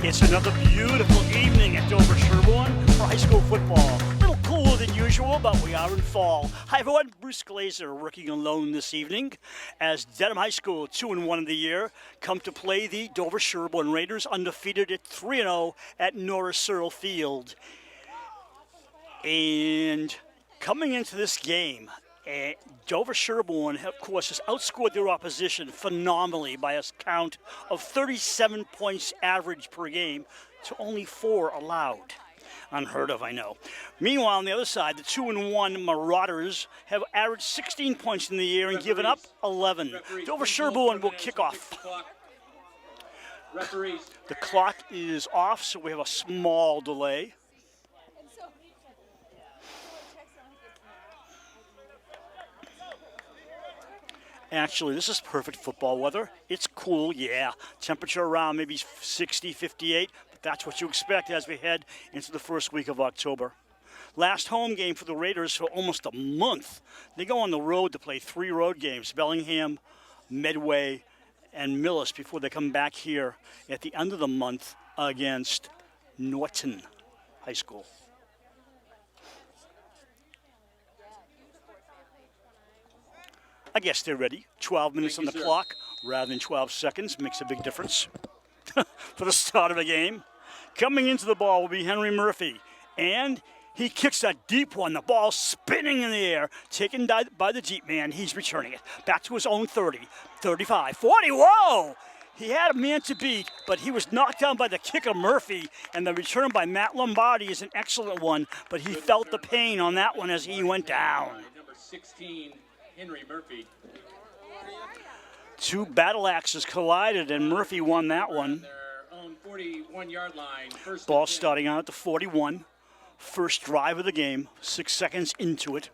It's another beautiful evening at Dover-Sherborn for high school football. A little cooler than usual, but we are in fall. Hi everyone, Bruce Glazer working alone this evening as Dedham High School, 2-1 of the year, come to play the Dover-Sherborn Raiders, undefeated at 3-0 at Norris Searle Field. And coming into this game, Dover-Sherborn, of course, has outscored their opposition phenomenally by a count of 37 points average per game to only 4 allowed. Unheard of, I know. Meanwhile, on the other side, the 2-1 Marauders have averaged 16 points in the year and given up 11. Dover-Sherborn will kick off. The clock is off, so we have a small delay. Actually, this is perfect football weather. It's cool, yeah. Temperature around maybe 60, 58, but that's what you expect as we head into the first week of October. Last home game for the Raiders for almost a month. They go on the road to play 3 road games, Bellingham, Medway, and Millis, before they come back here at the end of the month against Norton High School. I guess they're ready. 12 minutes on the clock rather than 12 seconds makes a big difference for the start of the game. Coming into the ball will be Henry Murphy, and he kicks a deep one. The ball spinning in the air, taken by the deep man. He's returning it back to his own 30, 35, 40. Whoa! He had a man to beat, but he was knocked down by the kicker Murphy, and the return by Matt Lombardi is an excellent one, but he felt the pain on that one as he went down. Number 16. Henry Murphy. 2 battle axes collided, and Murphy won that one. Their own 41-yard line. Ball starting out at the 41. First drive of the game, 6 seconds into it.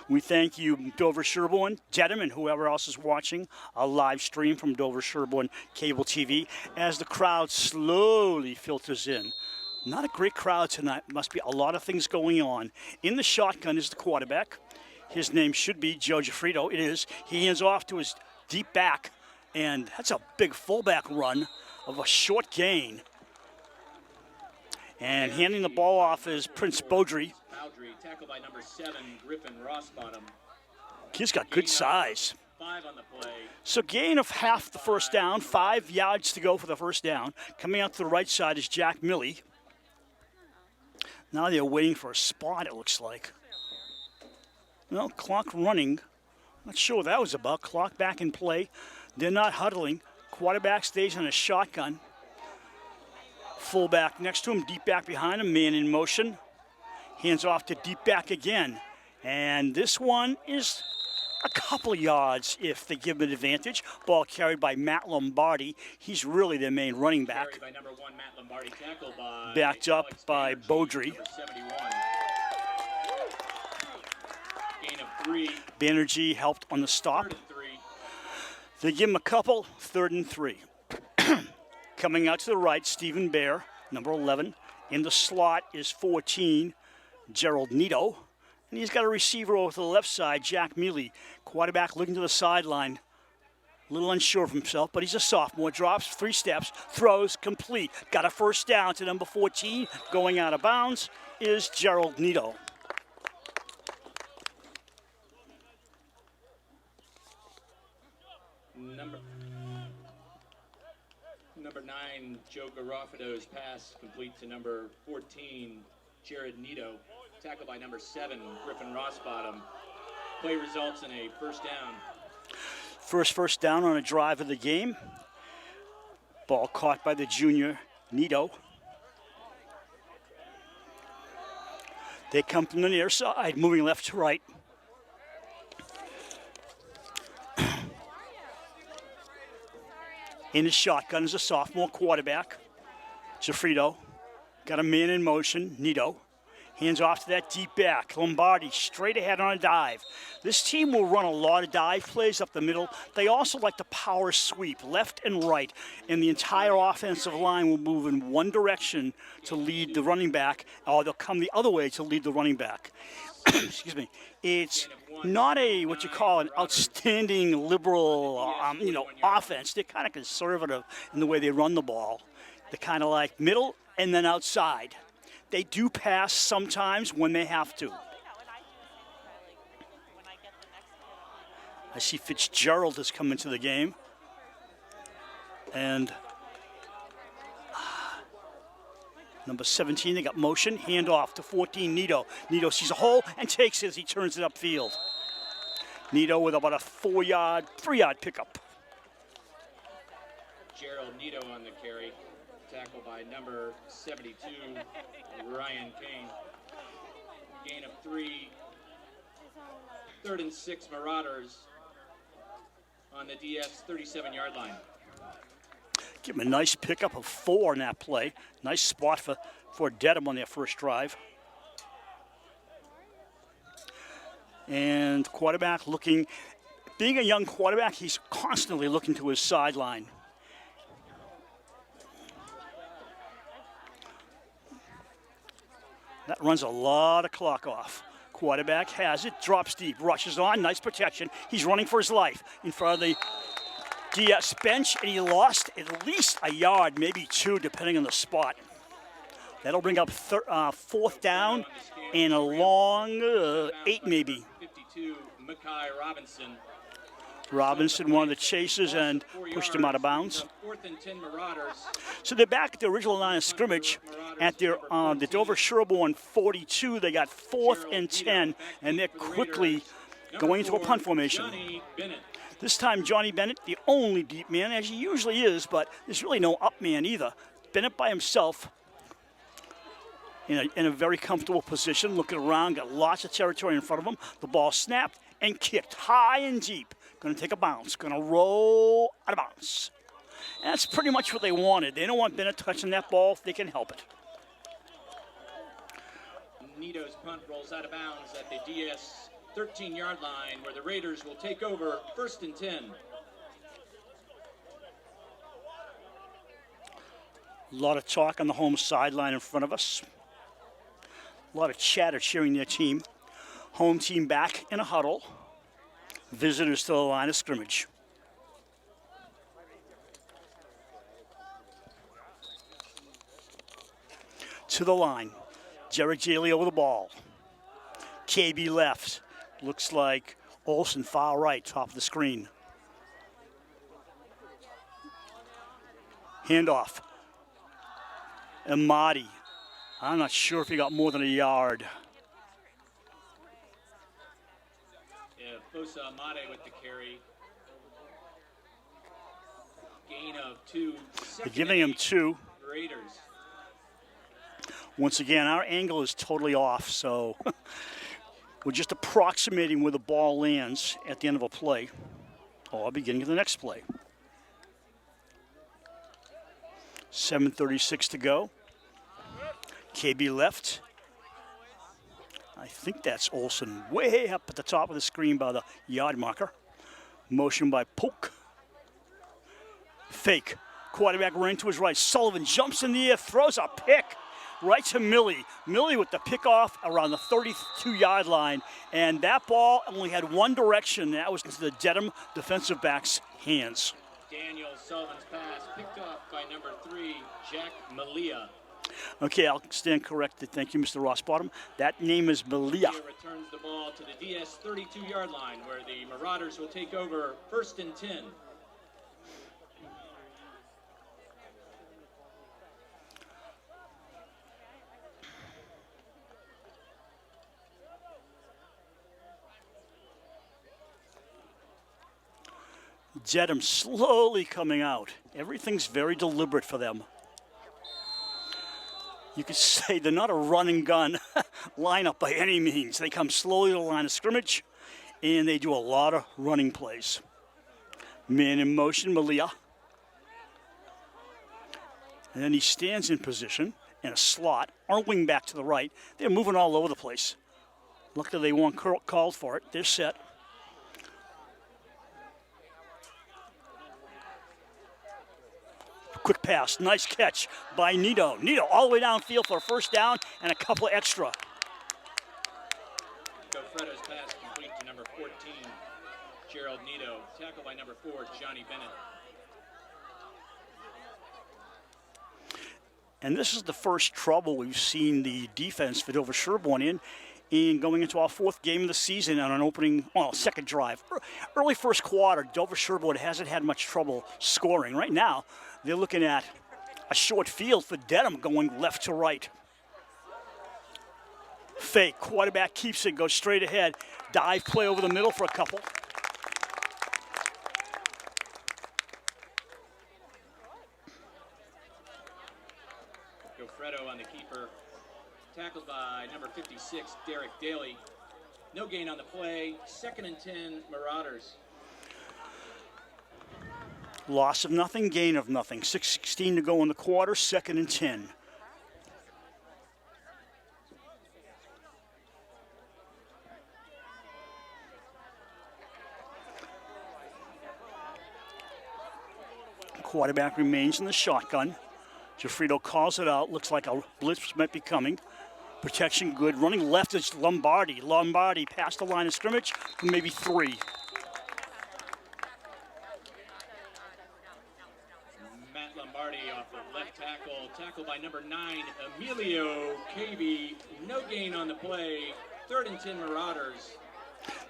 We thank you, Dover-Sherborn, Dedham, and whoever else is watching a live stream from Dover-Sherborn Cable TV as the crowd slowly filters in. Not a great crowd tonight. Must be a lot of things going on. In the shotgun is the quarterback. His name should be Joe Giuffrito. It is. He hands off to his deep back, and that's a big fullback run of a short gain. And handing the ball off is Prince Beaudry. Tackled by number 7, Griffin Rossbottom. He's got good size. 5 on the play. So gain of half the first down, 5 yards to go for the first down. Coming out to the right side is Jack Milley. Now they're waiting for a spot, it looks like. Well, clock running. Not sure what that was about. Clock back in play. They're not huddling. Quarterback stays on a shotgun. Fullback next to him, deep back behind him, man in motion. Hands off to deep back again. And this one is a couple yards if they give him an advantage. Ball carried by Matt Lombardi. He's really their main running back. Carried by number 1, Matt Lombardi, tackled by backed up by Beaudry. Number 71. Gain of 3. Banerjee helped on the stop. 3rd and 3. They give him a couple, 3rd and 3. Coming out to the right, Stephen Bear, number 11. In the slot is 14, Gerald Nito. And he's got a receiver over to the left side, Jack Mealy. Quarterback looking to the sideline. A little unsure of himself, but he's a sophomore. Drops 3 steps, throws, complete. Got a first down to number 14. Going out of bounds is Gerald Nito. Number 9, Joe Garofalo's pass complete to number 14, Jared Nito. Tackled by number 7, Griffin Rossbottom. Play results in a first down. First down on a drive of the game. Ball caught by the junior, Nito. They come from the near side, moving left to right. In his shotgun is a sophomore quarterback, Giuffrito. Got a man in motion, Nito. Hands off to that deep back. Lombardi straight ahead on a dive. This team will run a lot of dive plays up the middle. They also like to power sweep left and right. And the entire offensive line will move in one direction to lead the running back, or they'll come the other way to lead the running back. excuse me, it's not a what you call an outstanding liberal, offense. They're kind of conservative in the way they run the ball. They're kind of like middle and then outside. They do pass sometimes when they have to. I see Fitzgerald has come into the game. And number 17, they got motion. Handoff to 14, Nito. Nito sees a hole and takes it as he turns it upfield. Nito with about a 3-yard pickup. Gerald Nito on the carry. Tackled by number 72, Ryan Kane. Gain of 3. 3rd and 6 Marauders on the DS 37-yard line. Give him a nice pickup of 4 in that play. Nice spot for Dedham on their first drive. And quarterback being a young quarterback, he's constantly looking to his sideline. That runs a lot of clock off. Quarterback has it, drops deep, rushes on, nice protection. He's running for his life in front of the DS bench, and he lost at least a yard, maybe 2, depending on the spot. That'll bring up 4th down and a long 8 maybe. 52, Mackay Robinson. Robinson won the chases and pushed him out of bounds. 4th and 10 Marauders. So they're back at the original line of scrimmage at their the Dover-Sherborn 42. They got 4th and 10, and they're quickly going into a punt formation. This time, Johnny Bennett, the only deep man, as he usually is, but there's really no up man either. Bennett by himself in a very comfortable position, looking around, got lots of territory in front of him. The ball snapped and kicked high and deep. Going to take a bounce, going to roll out of bounds. And that's pretty much what they wanted. They don't want Bennett touching that ball if they can help it. Nito's punt rolls out of bounds at the DS 13-yard line, where the Raiders will take over 1st and 10. A lot of talk on the home sideline in front of us. A lot of chatter cheering their team. Home team back in a huddle. Visitors to the line of scrimmage. To the line. Jarek Jaley over the ball. KB left. Looks like Olsen far right, top of the screen. Handoff. Amadi. I'm not sure if he got more than a yard. Fosa Amade with the carry. Gain of 2. They're giving him 2. Raiders. Once again, our angle is totally off, so we're just approximating where the ball lands at the end of a play or beginning of the next play. 7:36 to go. KB left. I think that's Olsen way up at the top of the screen by the yard marker. Motion by Polk. Fake. Quarterback ran to his right. Sullivan jumps in the air, throws a pick right to Millie. Millie with the pickoff around the 32-yard line. And that ball only had one direction. That was into the Dedham defensive back's hands. Daniel Sullivan's pass picked off by number 3, Jack Malia. Okay, I'll stand corrected. Thank you, Mr. Rossbottom. That name is Malia. Returns the ball to the DS 32-yard line, where the Marauders will take over 1st and 10. Dedham slowly coming out. Everything's very deliberate for them. You could say they're not a run and gun lineup by any means. They come slowly to the line of scrimmage, and they do a lot of running plays. Man in motion, Malia. And then he stands in position in a slot, or wing back to the right. They're moving all over the place. Luckily they weren't called for it. They're set. Quick pass, nice catch by Nito. Nito all the way downfield for a first down and a couple extra. pass complete to number 14, Gerald Nito. Tackle by number 4, Johnny Bennett. And this is the first trouble we've seen the defense for Dover-Sherborn in going into our fourth game of the season on an second drive. Early first quarter, Dover-Sherborn hasn't had much trouble scoring. Right now, they're looking at a short field for Dedham going left to right. Fake, quarterback keeps it, goes straight ahead. Dive play over the middle for a couple. Gofredo on the keeper. Tackled by number 56, Derek Daly. No gain on the play. 2nd and 10, Marauders. Loss of nothing, gain of nothing. 6:16 to go in the quarter, 2nd and 10. Quarterback remains in the shotgun. Jafrito calls it out. Looks like a blitz might be coming. Protection good. Running left is Lombardi. Lombardi past the line of scrimmage for maybe 3. Matt Lombardi off the left tackle. Tackle by number 9, Emilio Cavey. No gain on the play. 3rd and 10, Marauders.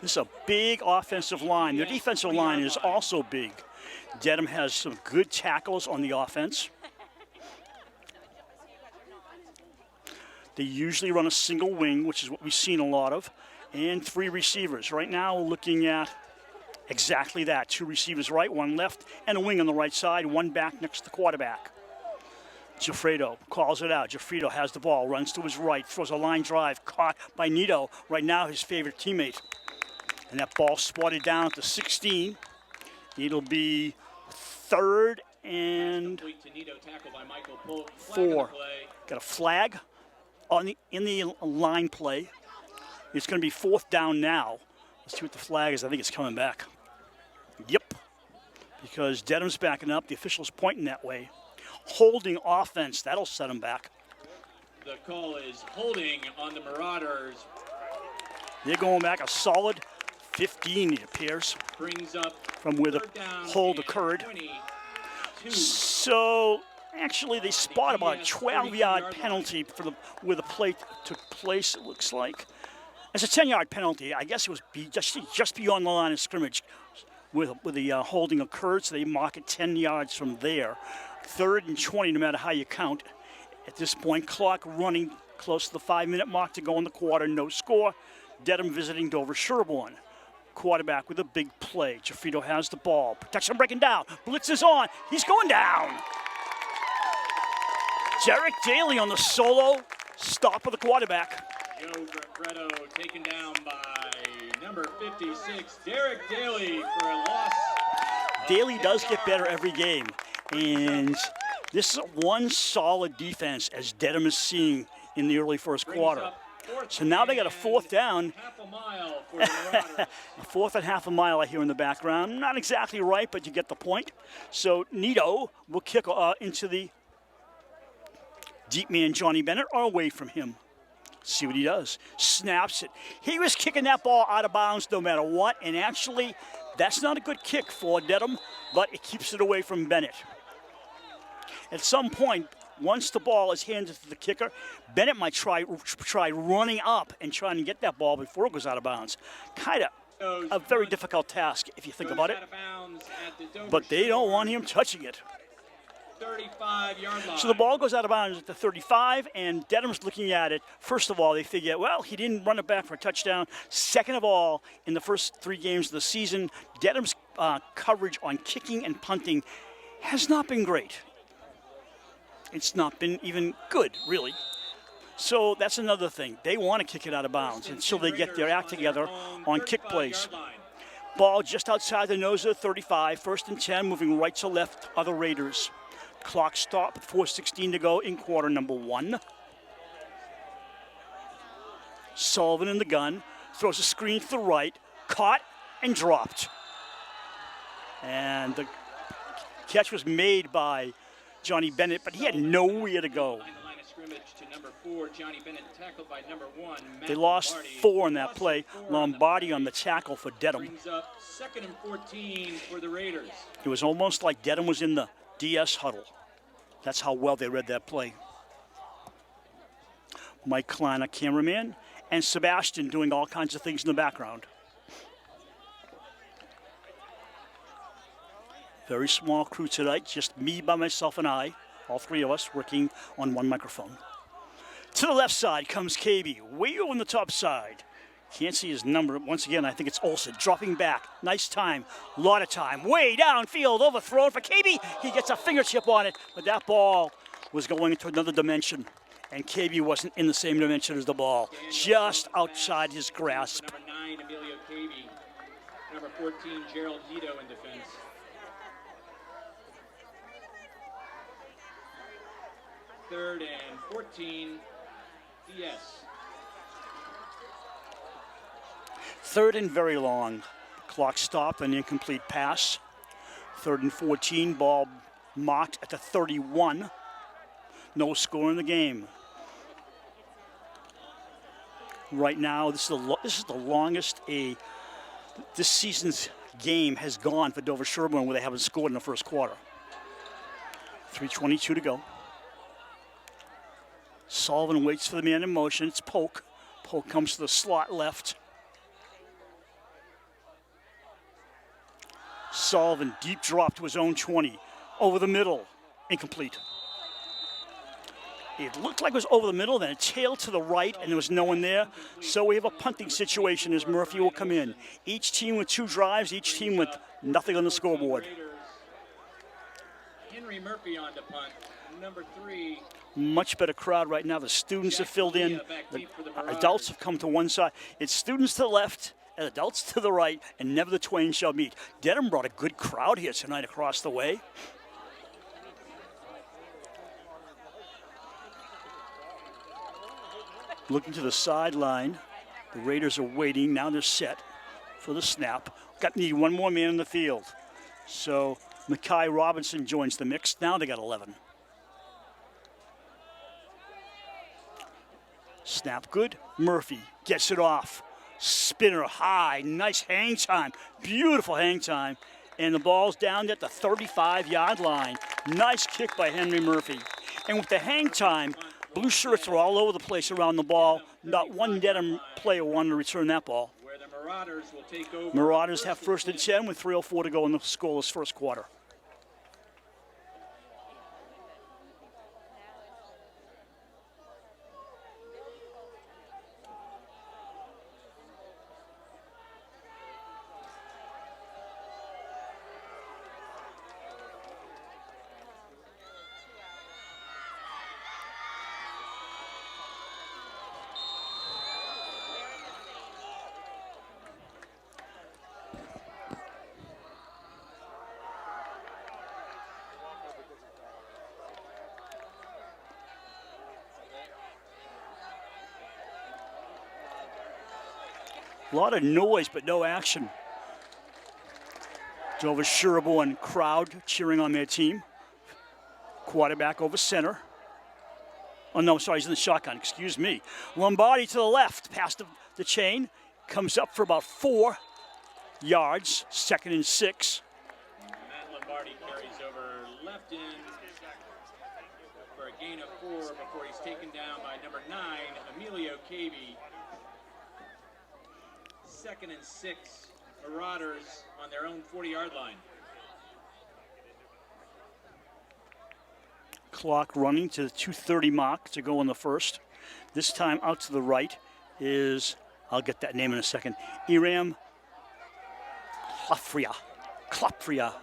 This is a big offensive line. Their defensive line is also big. Dedham has some good tackles on the offense. They usually run a single wing, which is what we've seen a lot of, and 3 receivers. Right now, we're looking at exactly that. 2 receivers right, 1 left, and a wing on the right side, 1 back next to the quarterback. Jafrito calls it out. Jafrito has the ball, runs to his right, throws a line drive, caught by Nito, right now his favorite teammate. And that ball spotted down at the 16. It'll be 3rd and 4. Got a flag in the line play. It's going to be 4th down now. Let's see what the flag is. I think it's coming back. Yep. Because Dedham's backing up. The official's pointing that way. Holding offense. That'll set him back. The call is holding on the Marauders. They're going back a solid 15, it appears, brings up from where the hold occurred. So actually they spot about a 12-yard penalty for where the play took place, it looks like. It's a 10-yard penalty. I guess it was just beyond the line of scrimmage where the holding occurred, so they mark it 10 yards from there. 3rd and 20, no matter how you count. At this point, clock running close to the 5-minute mark to go in the quarter, no score. Dedham visiting Dover-Sherborn. Quarterback with a big play. Jafrito has the ball. Protection breaking down. Blitz is on. He's going down. Derek Daly on the solo stop of the quarterback. Joe Gofredo taken down by number 56, Derek Daly, for a loss. Daly does get better every game. And this is one solid defense as Dedham is seeing in the early first quarter. So now they got a 4th down. Half a mile for the Marauders. 4th and half a mile I hear in the background. Not exactly right, but you get the point. So Nito will kick into the deep man Johnny Bennett or away from him. See what he does. Snaps it. He was kicking that ball out of bounds no matter what, and actually that's not a good kick for Dedham, but it keeps it away from Bennett. At some point, once the ball is handed to the kicker, Bennett might try running up and trying to get that ball before it goes out of bounds. Kind of a very difficult task if you think about it. But they don't want him touching it. 35-yard line. So the ball goes out of bounds at the 35, and Dedham's looking at it. First of all, they figure, well, he didn't run it back for a touchdown. Second of all, in the first 3 games of the season, Dedham's coverage on kicking and punting has not been great. It's not been even good, really. So that's another thing. They want to kick it out of bounds until they get their act together on kick plays. Ball just outside the nose of the 35, 1st and 10, moving right to left of the Raiders. Clock stop, 4:16 to go in quarter number 1. Sullivan in the gun, throws a screen to the right, caught and dropped. And the catch was made by Johnny Bennett, but he had nowhere to go. scrimmage to number 4, Johnny Bennett, tackled by number 1, Matt They lost Lombardi. 4 in that play. Lombardi on the tackle for Dedham. Brings up 2nd and 14 for the Raiders. It was almost like Dedham was in the DS huddle. That's how well they read that play. Mike Klein, a cameraman, and Sebastian doing all kinds of things in the background. Very small crew tonight, just me by myself and I, all 3 of us working on one microphone. To the left side comes KB, way on the top side. Can't see his number. Once again, I think it's Olsen dropping back. Nice time, a lot of time. Way downfield, overthrown for KB. He gets a fingertip on it, but that ball was going into another dimension. And KB wasn't in the same dimension as the ball, just outside his grasp. Number 9, Emilio Cavey. Number 14, Gerald Nito in defense. Third and 14, DS. Third and very long. Clock stopped, an incomplete pass. 3rd and 14, ball marked at the 31. No score in the game. Right now, this is the longest this season's game has gone for Dover-Sherborn, where they haven't scored in the first quarter. 3:22 to go. Sullivan waits for the man in motion. It's Polk. Polk comes to the slot left. Sullivan, deep drop to his own 20. Over the middle, incomplete. It looked like it was over the middle, then a tail to the right, and there was no one there. So we have a punting situation as Murphy will come in. Each team with 2 drives, each team with nothing on the scoreboard. Henry Murphy on to punt. Number 3. Much better crowd right now. The students have filled in. The adults have come to one side. It's students to the left and adults to the right, and never the twain shall meet. Dedham brought a good crowd here tonight across the way. Looking to the sideline. The Raiders are waiting. Now they're set for the snap. Need one more man in the field. So Mackay Robinson joins the mix. Now they got 11. Snap good. Murphy gets it off. Spinner high. Nice hang time. Beautiful hang time. And the ball's down at the 35-yard line. Nice kick by Henry Murphy. And with the hang time, blue shirts are all over the place around the ball. Not one Dedham player wanted to return that ball. Where the Marauders will take over. Marauders have 1st and 10 with 3:04 to go in the scoreless first quarter. A lot of noise, but no action. Dover-Sherborn crowd cheering on their team. Quarterback over center. Oh, no, sorry, he's in the shotgun, excuse me. Lombardi to the left, past the chain. Comes up for about 4 yards, 2nd and 6. Matt Lombardi carries over left end for a gain of 4 before he's taken down by number 9, Emilio Cavey. 2nd and 6, Marauders on their own 40-yard line. Clock running to the 2:30 mark to go in the first. This time out to the right is, I'll get that name in a second, Iram Klopfria,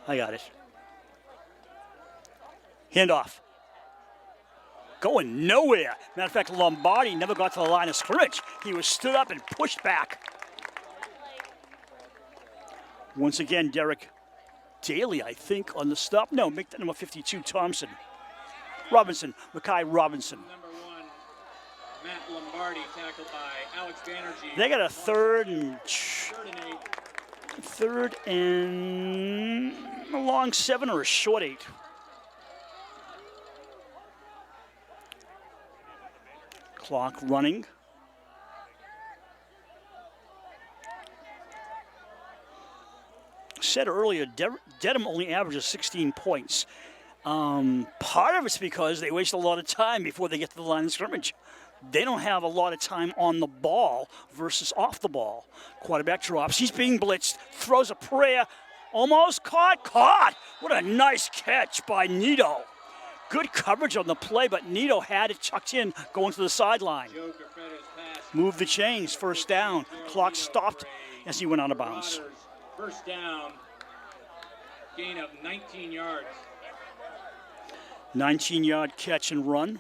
I got it. Handoff. Going nowhere. Matter of fact, Lombardi never got to the line of scrimmage. He was stood up and pushed back. Once again, Derek Daly, I think, on the stop. No, make that number 52, Thompson. Robinson, Mackay Robinson. Number 1, Matt Lombardi, tackled by Alex Banerjee. They got a third and 8. third and a long 7 or a short 8. Clock running. Said earlier, Dedham only averages 16 points. Part of it's because they waste a lot of time before they get to the line of scrimmage. They don't have a lot of time on the ball versus off the ball. Quarterback drops. He's being blitzed. Throws a prayer. Almost caught. What a nice catch by Nito. Good coverage on the play, but Nito had it tucked in going to the sideline. Move the chains. First down. Clock stopped as he went out of bounds. First down. Gain of 19 yards. 19-yard catch and run.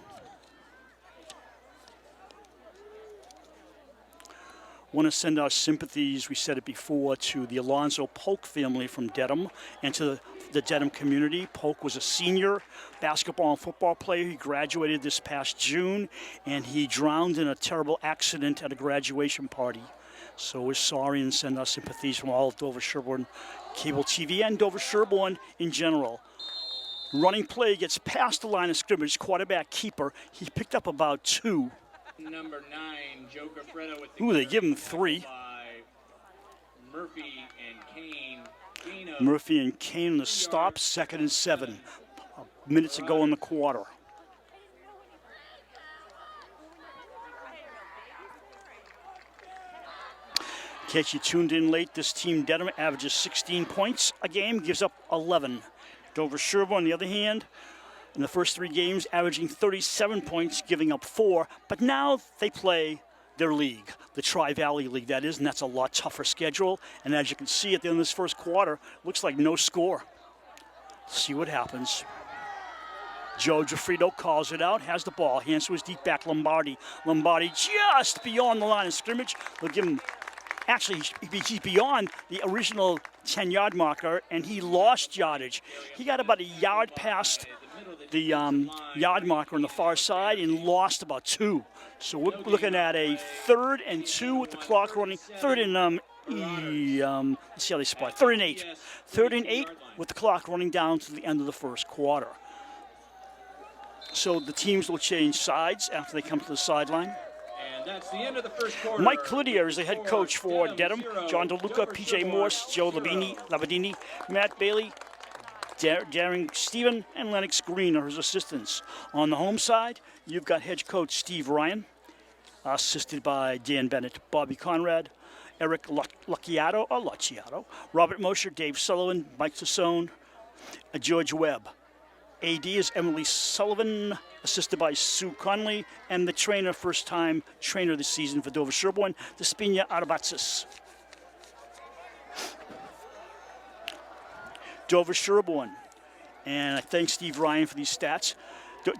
Want to send our sympathies, we said it before, to the Alonzo Polk family from Dedham and to the Dedham community. Polk was a senior basketball and football player. He graduated this past June, and he drowned in a terrible accident at a graduation party. So we're sorry and send our sympathies from all of Dover-Sherborn cable TV and Dover-Sherborn in general. Running play gets past the line of scrimmage, quarterback keeper. He picked up about 2. Number 9, Joe Gaffredo with the Ooh, they give him 3. Murphy and Kane. Murphy and Kane on the stop, 2nd and 7. Minutes to go in the quarter. In case you tuned in late, this team, Dedham, averages 16 points a game, gives up 11. Dover-Sherborn, on the other hand, in the first 3 games, averaging 37 points, giving up 4. But now they play their league, the Tri-Valley League, that is, and that's a lot tougher schedule. And as you can see at the end of this first quarter, looks like no score. See what happens. Joe Gaffredo calls it out, has the ball, hands to his deep back, Lombardi. Lombardi just beyond the line of scrimmage. They'll give him, actually, he's beyond the original 10-yard marker, and he lost yardage. He got about a yard past the yard marker on the far side and lost about 2. So we're looking at a 3rd and 2 with the clock running. 3rd and let's see how they spot. 3rd and 8. 3rd and 8 with the clock running down to the end of the first quarter. So the teams will change sides after they come to the sideline. And that's the end of the first quarter. Mike Cloutier is the head coach for Dedham. John DeLuca, P.J. Morse, Joe Labadini, Matt Bailey, Darren Stephen, and Lennox Green are his assistants. On the home side, you've got head coach Steve Ryan, assisted by Dan Bennett, Bobby Conrad, Eric Luciato, Robert Mosher, Dave Sullivan, Mike Tassone, George Webb. AD is Emily Sullivan, assisted by Sue Conley, and the trainer, first-time trainer this season for Dover-Sherborn, Despina Arabatsis. Dover-Sherborn, and I thank Steve Ryan for these stats.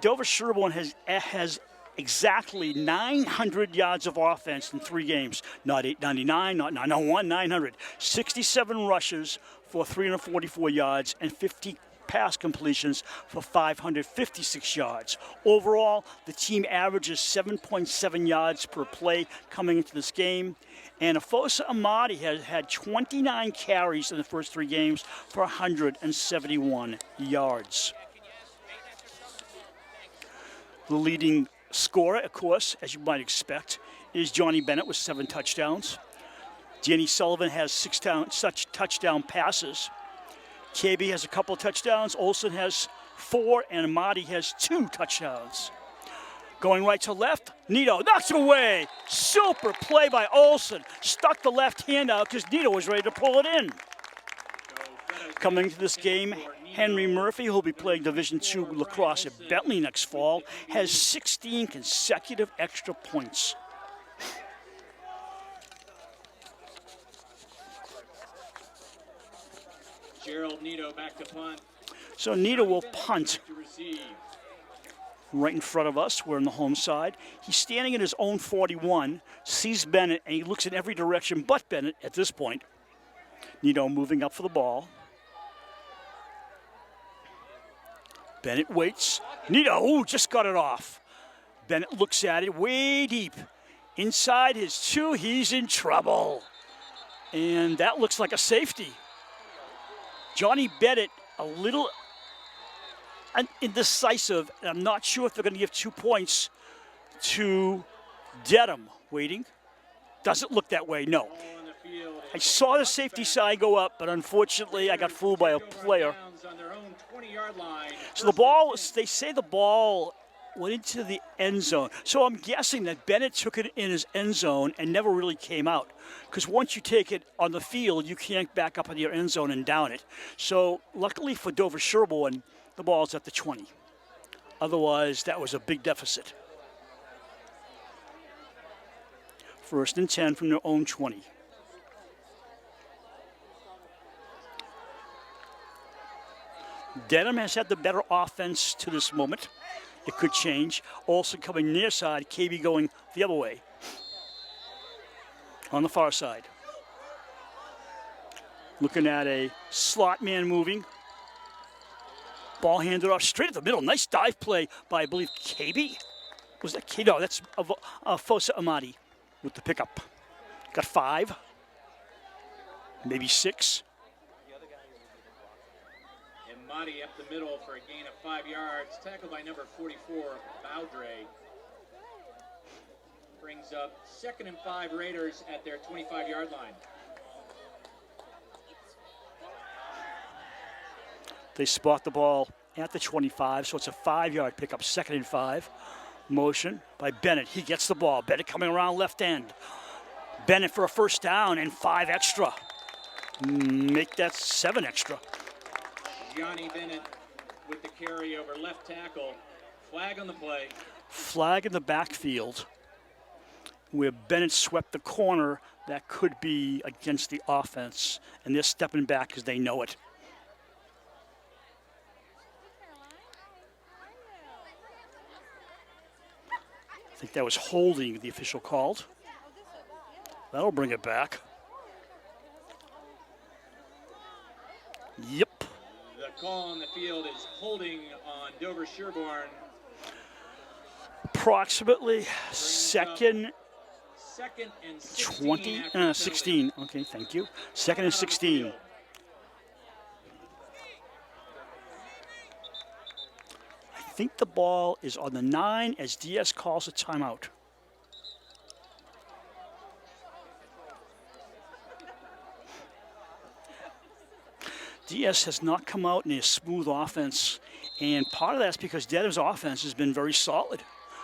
Dover-Sherborn has exactly 900 yards of offense in 3 games. Not 899, not 901, 900. 67 rushes for 344 yards and 50 pass completions for 556 yards. Overall, the team averages 7.7 yards per play coming into this game. And Afosa Amadi has had 29 carries in the first 3 games for 171 yards. The leading scorer, of course, as you might expect, is Johnny Bennett with 7 touchdowns. Danny Sullivan has 6 touchdown passes. KB has a couple of touchdowns. Olson has 4, and Amadi has 2 touchdowns. Going right to left, Nito knocks it away. Super play by Olson. Stuck the left hand out because Nito was ready to pull it in. Coming into this game, Henry Murphy, who will be playing Division II lacrosse at Bentley next fall, has 16 consecutive extra points. Gerald Nito back to punt. So Nito will punt right in front of us. We're on the home side. He's standing in his own 41, sees Bennett, and he looks in every direction but Bennett at this point. Nito moving up for the ball. Bennett waits. Nito, just got it off. Bennett looks at it way deep. Inside his 2, he's in trouble. And that looks like a safety. Johnny Bennett, a little indecisive, and I'm not sure if they're going to give 2 points to Dedham waiting. Doesn't look that way, no. I saw the safety sign go up, but unfortunately I got fooled by a player. So the ball, they say the ball went into the end zone. So I'm guessing that Bennett took it in his end zone and never really came out. Because once you take it on the field, you can't back up in your end zone and down it. So luckily for Dover-Sherborn, the ball's at the 20. Otherwise, that was a big deficit. First and 10 from their own 20. Dedham has had the better offense to this moment. It could change. Also coming near side, KB going the other way. On the far side. Looking at a slot man moving. Ball handed off straight at the middle. Nice dive play by, I believe, KB. Was that KB? No, that's Fosa Amadi with the pickup. Got 5. Maybe 6. Amadi up the middle for a gain of 5 yards. Tackled by number 44, Baudre. Brings up 2nd and 5 Raiders at their 25-yard line. They spot the ball at the 25, so it's a 5-yard pickup, 2nd and 5. Motion by Bennett. He gets the ball. Bennett coming around left end. Bennett for a first down and 5 extra. Make that 7 extra. Johnny Bennett with the carry over left tackle. Flag on the play. Flag in the backfield where Bennett swept the corner. That could be against the offense, and they're stepping back because they know it. I think that was holding the official called. That'll bring it back. Yep. The call on the field is holding on Dover-Sherborn. Approximately second and 16. 16. Okay, thank you. 2nd and 16. I think the ball is on the 9 as DS calls a timeout. DS has not come out in a smooth offense, and part of that's because Dedham's offense has been very solid.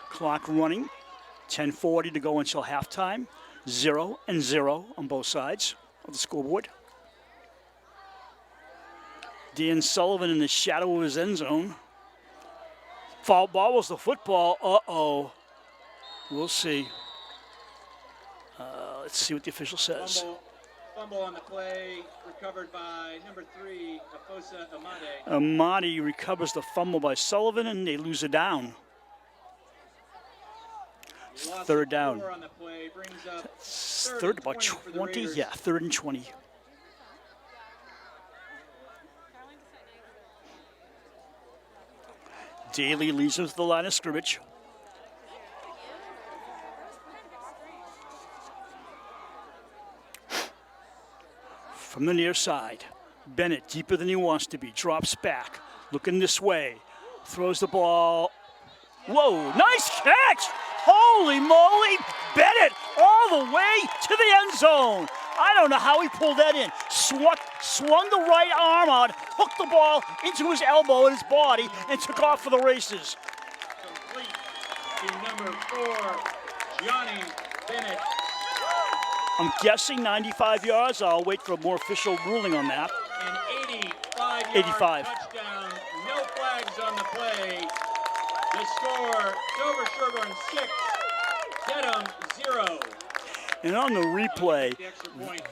Clock running, 10:40 to go until halftime, 0-0 on both sides of the scoreboard. Dan Sullivan in the shadow of his end zone. Foul ball was the football. Uh-oh. We'll see. Let's see what the official says. Fumble on the play, recovered by number 3, Afosa Amadi. Amadi recovers the fumble by Sullivan, and they lose it down. 3rd down. On the play, brings up third about 20. Yeah, 3rd and 20. Daly leads us to the line of scrimmage. From the near side, Bennett deeper than he wants to be, drops back, looking this way, throws the ball. Whoa, nice catch! Holy moly, Bennett all the way to the end zone. I don't know how he pulled that in. Swung the right arm out, hooked the ball into his elbow and his body, and took off for the races. Complete to number 4, Johnny Bennett. I'm guessing 95 yards. I'll wait for a more official ruling on that. An 85-yard touchdown. No flags on the play. The score, Dover-Sherborn 6, Dedham 0. And on the replay,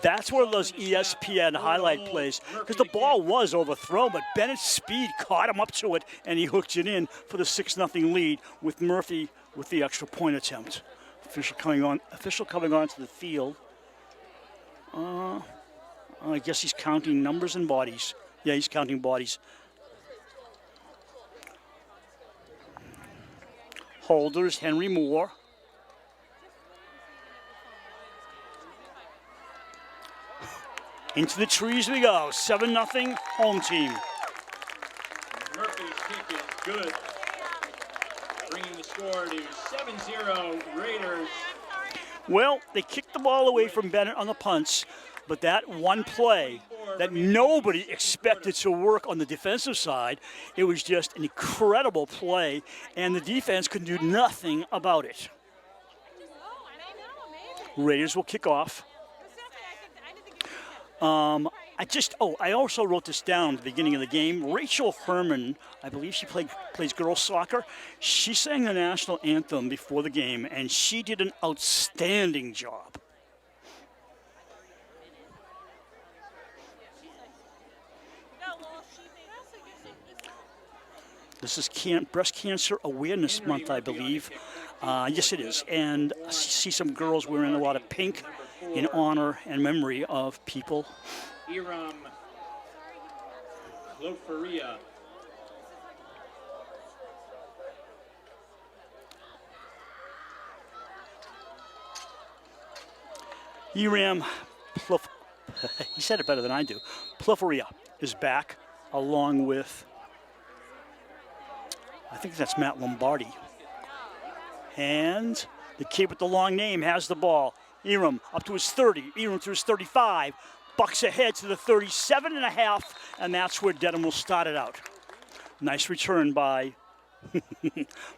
that's one of those ESPN highlight plays because the ball was overthrown, but Bennett's speed caught him up to it, and he hooked it in for the 6-0 lead with Murphy with the extra point attempt. Official coming onto the field. I guess he's counting numbers and bodies. Yeah, he's counting bodies. Holders, Henry Moore. Into the trees we go. 7-0 home team. Murphy's kick is good. bringing the score to 7-0 Raiders. Well, they kicked the ball away from Bennett on the punts, but that one play that nobody expected to work on the defensive side, it was just an incredible play, and the defense could do nothing about it. Raiders will kick off. I also wrote this down at the beginning of the game. Rachel Herman, I believe she plays girls soccer. She sang the national anthem before the game, and she did an outstanding job. This is Breast Cancer Awareness Month, I believe. Yes, it is. And I see some girls wearing a lot of pink in honor and memory of people. Iram Cloferia. Iram he said it better than I do. Cloferia is back along with, I think that's Matt Lombardi. And the kid with the long name has the ball. Iram up to his 30, Iram to his 35, bucks ahead to the 37.5, and that's where Dedham will start it out. Nice return by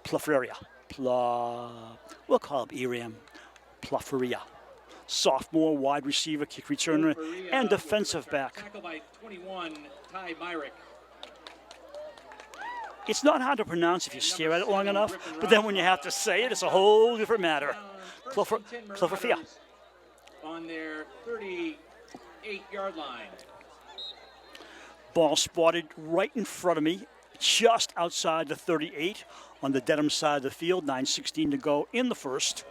Plufferia. We'll call him Iram Plufferia. Sophomore wide receiver, kick returner, and defensive back. Tackled by 21, Ty Myrick. It's not hard to pronounce if you stare at it long enough, but then when you have to say it, it's a whole different matter. Cloverfia. On their 38-yard line. Ball spotted right in front of me, just outside the 38 on the Dedham side of the field. 9:16 to go in the first.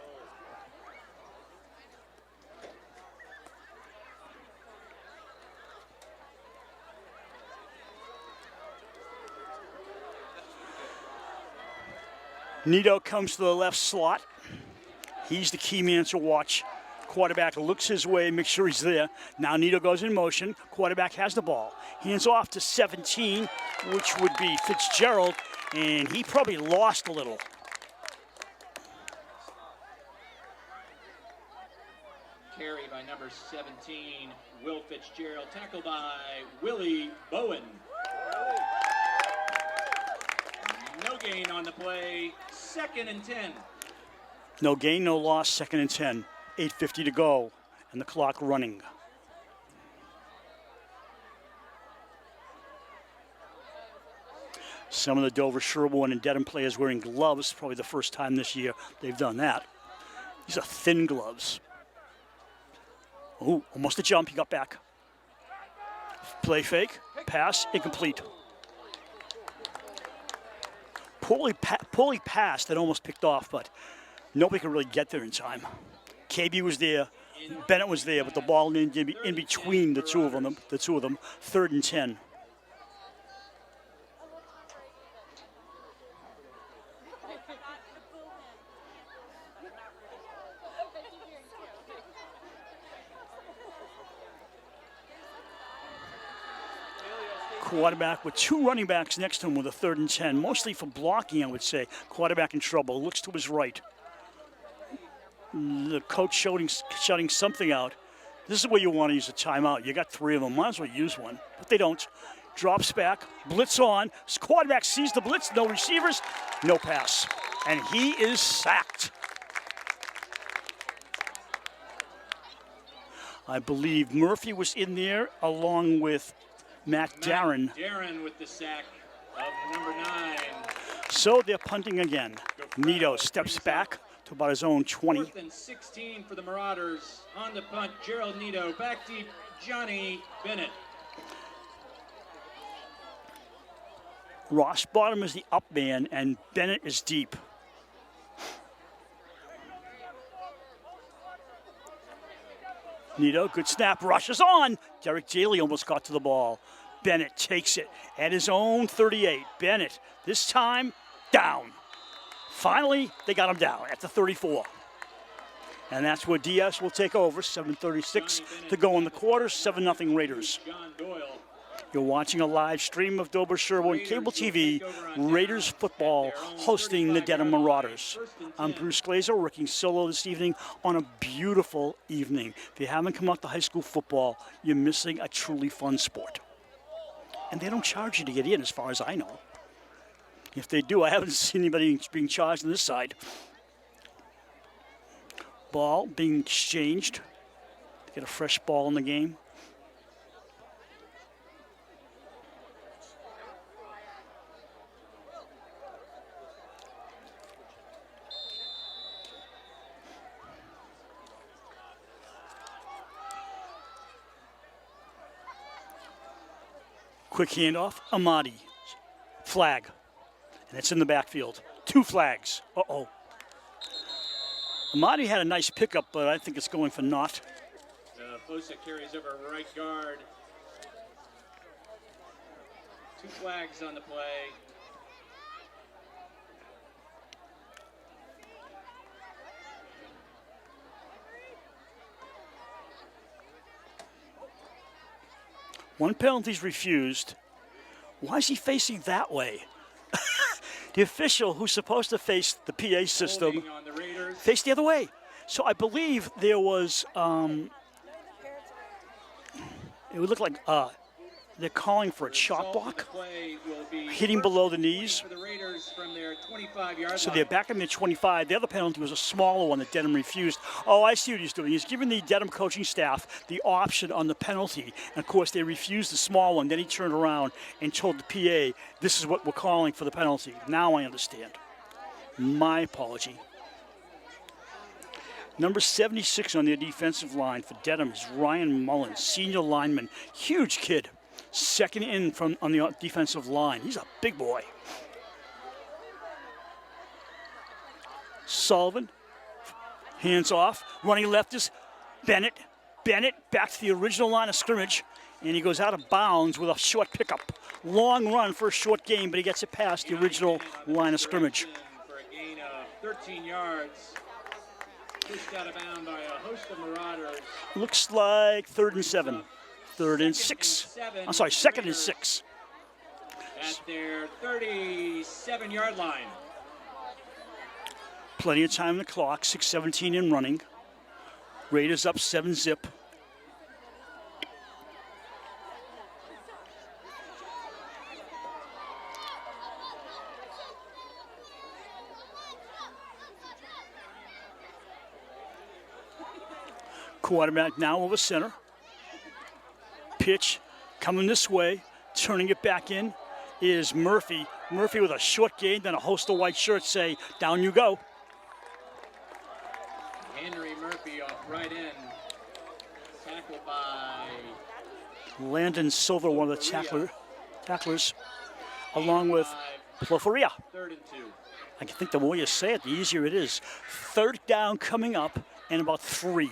Nito comes to the left slot. He's the key man to watch. Quarterback looks his way, makes sure he's there. Now Nito goes in motion. Quarterback has the ball. Hands off to 17, which would be Fitzgerald, and he probably lost a little. Carry by number 17, Will Fitzgerald. Tackled by Willie Bowen. No gain on the play. 2nd and 10. No gain, no loss, 2nd and 10. 8:50 to go, and the clock running. Some of the Dover-Sherborn and Dedham players wearing gloves, probably the first time this year they've done that. These are thin gloves. Oh, almost a jump, he got back. Play fake, pass, incomplete. Poorly passed and almost picked off, but nobody could really get there in time. KB was there, Bennett was there, but the ball in between the two of them. 3rd and 10. Quarterback with 2 running backs next to him with a 3rd and 10, mostly for blocking, I would say. Quarterback in trouble, looks to his right. The coach shouting something out. This is where you want to use a timeout. You got 3 of them, might as well use one, but they don't. Drops back, blitz on. Quarterback sees the blitz, no receivers, no pass. And he is sacked. I believe Murphy was in there along with Matt Darren. Darren with the sack of number 9. So they're punting again. Nito steps back to about his own 20. 4th and 16 for the Marauders. On the punt, Gerald Nito. Back deep, Johnny Bennett. Ross Bottom is the up man, and Bennett is deep. Nito, good snap, rushes on. Derek Daly almost got to the ball. Bennett takes it at his own 38. Bennett, this time, down. Finally, they got him down at the 34. And that's where DS will take over. 7:36 to go in the quarter. 7-0 Raiders. John Doyle. You're watching a live stream of Dover-Sherborn Cable TV, Raiders football hosting the Dedham Marauders. I'm Bruce Glazer, working solo this evening on a beautiful evening. If you haven't come out to high school football, you're missing a truly fun sport. And they don't charge you to get in, as far as I know. If they do, I haven't seen anybody being charged on this side. Ball being exchanged to get a fresh ball in the game. Quick handoff, Amadi. Flag. And it's in the backfield. 2 flags. Uh-oh. Amadi had a nice pickup, but I think it's going for naught. Fosa carries over right guard. 2 flags on the play. One penalty's refused. Why is he facing that way? The official who's supposed to face the PA system faced the other way. So I believe there was, it would look like they're calling for a chop block, hitting below the knees. So they're back in the 25. The other penalty was a smaller one that Dedham refused. Oh, I see what he's doing. He's giving the Dedham coaching staff the option on the penalty. And of course, they refused the small one. Then he turned around and told the PA, this is what we're calling for the penalty. Now I understand. My apology. Number 76 on their defensive line for Dedham is Ryan Mullins, senior lineman, huge kid. Second in from on the defensive line. He's a big boy. Sullivan, hands off. Running left is Bennett. Bennett back to the original line of scrimmage, and he goes out of bounds with a short pickup. Long run for a short gain, but he gets it past the original line of scrimmage. For a gain of 13 yards. Pushed out of bounds by a host of Marauders. Looks like 3rd and 7. 3rd and 6. I'm sorry, 2nd and 6. At their 37-yard line. Plenty of time on the clock, 6:17 in running. Raiders up 7-zip. Quarterback now over center. Pitch coming this way, turning it back in is Murphy. Murphy with a short gain, then a host of white shirts say, down you go. Henry Murphy off right in. Tackled by Landon Silver, one of the tacklers, along with Plofaria. 3rd and 2. I think the more you say it, the easier it is. 3rd down coming up and about 3.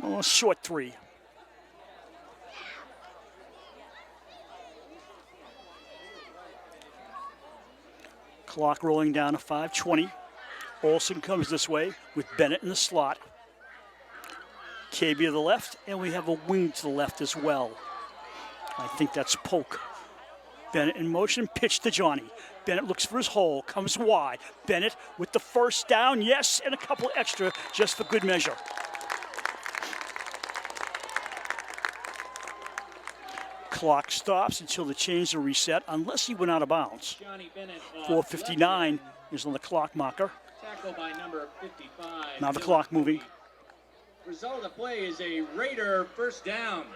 Well, short 3. Clock rolling down to 5:20. Olsen comes this way with Bennett in the slot. KB to the left, and we have a wing to the left as well. I think that's Polk. Bennett in motion, pitch to Johnny. Bennett looks for his hole, comes wide. Bennett with the 1st down, yes, and a couple extra just for good measure. Clock stops until the chains are reset, unless he went out of bounds. 4:59 is on the clock marker. Tackled by number 55. Now the clock moving. Result of the play is a Raider 1st down.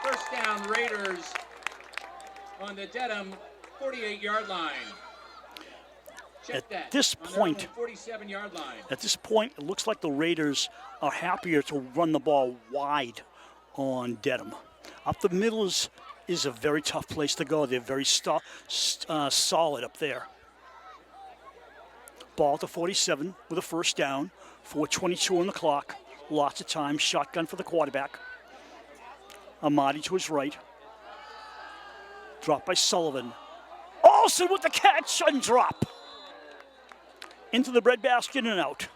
1st down Raiders on the Dedham 48-yard line. Check that. At this point, 47-yard line. At this point, it looks like the Raiders are happier to run the ball wide on Dedham. Up the middle is a very tough place to go. They're very solid up there. Ball to 47 with a 1st down. 4:22 on the clock. Lots of time. Shotgun for the quarterback. Amadi to his right. Drop by Sullivan. Olsen with the catch and drop. Into the breadbasket and out.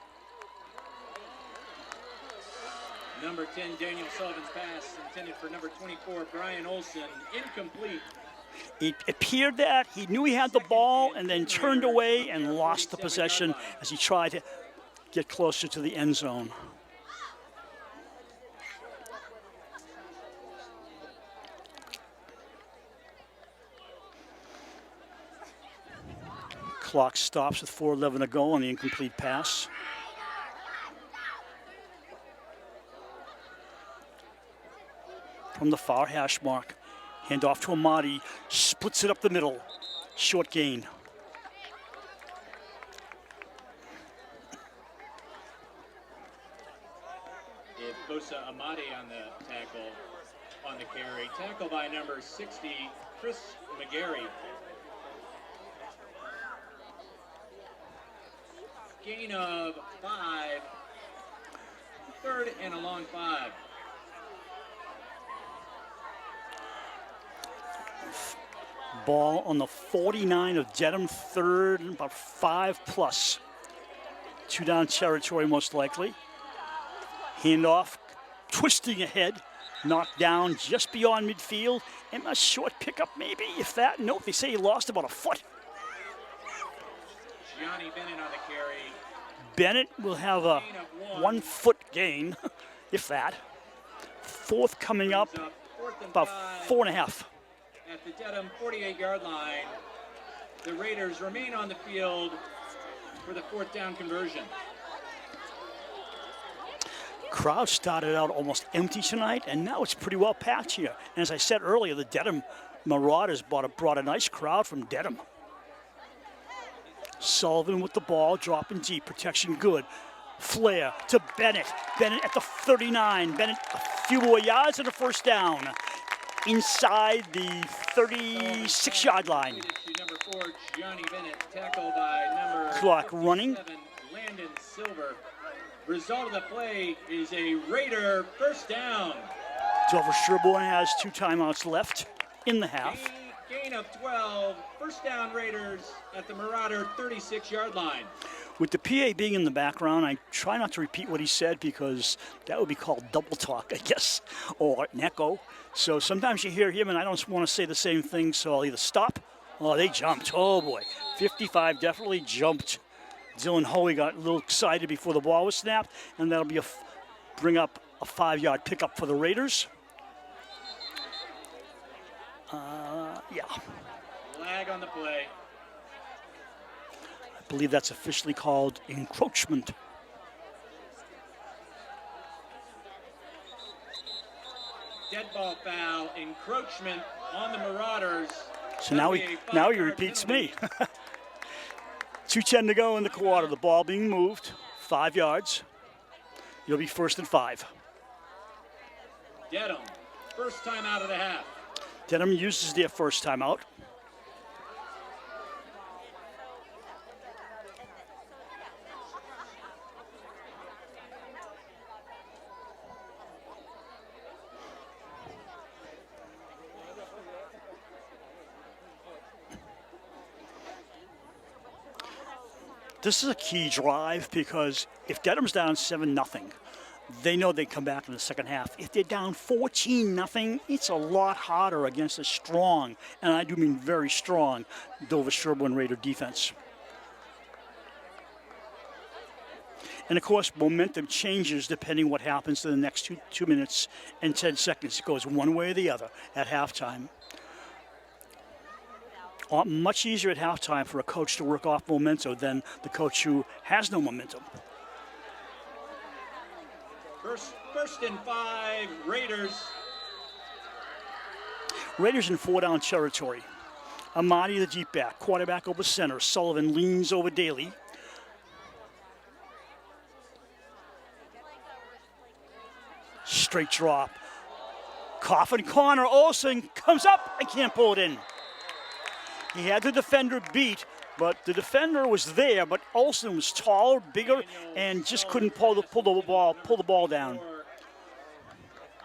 Number 10, Daniel Sullivan's pass intended for number 24, Brian Olson, incomplete. It appeared that he knew he had the ball and then turned away and lost the possession as he tried to get closer to the end zone. Clock stops with 4:11 to go on the incomplete pass. From the far hash mark, hand off to Amadi, splits it up the middle, short gain. If Bosa Amadi on the tackle, on the carry. Tackle by number 60, Chris McGarry. Gain of 5, 3rd and a long 5. Ball on the 49 of Dedham, 3rd, about 5+. 2 down territory most likely. Handoff, twisting ahead, knocked down just beyond midfield, and a short pickup maybe, if that. Nope, they say he lost about a foot. Gianni Bennett on the carry. Bennett will have a 1 foot gain, if that. 4th coming up, about 4.5. At the Dedham 48-yard line, the Raiders remain on the field for the 4th down conversion. Crowd started out almost empty tonight, and now it's pretty well packed here. And as I said earlier, the Dedham Marauders brought a nice crowd from Dedham. Sullivan with the ball, dropping deep, protection good. Flare to Bennett. Bennett at the 39. Bennett a few more yards and a 1st down. Inside the 36-yard line. Number 4, Gianni Bennett, tackled by number Clock running. 57, Landon Silver. Result of the play is a Raider 1st down. Dover-Sherborn has 2 timeouts left in the half. Gain of 12, 1st down Raiders at the Marauder 36-yard line. With the PA being in the background, I try not to repeat what he said because that would be called double talk, I guess, or an echo. So sometimes you hear him and I don't want to say the same thing, so I'll either stop. Oh, they jumped. Oh, boy. 55 definitely jumped. Dylan Hoey got a little excited before the ball was snapped, and that'll be bring up a 5-yard pickup for the Raiders. Yeah. Flag on the play. I believe that's officially called encroachment. Dead ball foul, encroachment on the Marauders. So now he repeats me. 2:10 to go in the quarter. The ball being moved, 5 yards. It'll be 1st and 5. Dedham, 1st time out of the half. Dedham uses their 1st timeout. This is a key drive because if Dedham's down 7-0, they know they come back in the second half. If they're down 14-0, it's a lot harder against a strong, and I do mean very strong, Dover-Sherborn Raider defense. And of course, momentum changes depending what happens in the next 2 minutes and 10 seconds. It goes one way or the other at halftime. Much easier at halftime for a coach to work off momentum than the coach who has no momentum. First and 5, Raiders. Raiders in 4-down territory. Amadi, the deep back, quarterback over center. Sullivan leans over Daly. Straight drop. Coffin corner. Olsen comes up and can't pull it in. He had the defender beat, but the defender was there, but Olsen was taller, bigger, and just couldn't pull the ball down.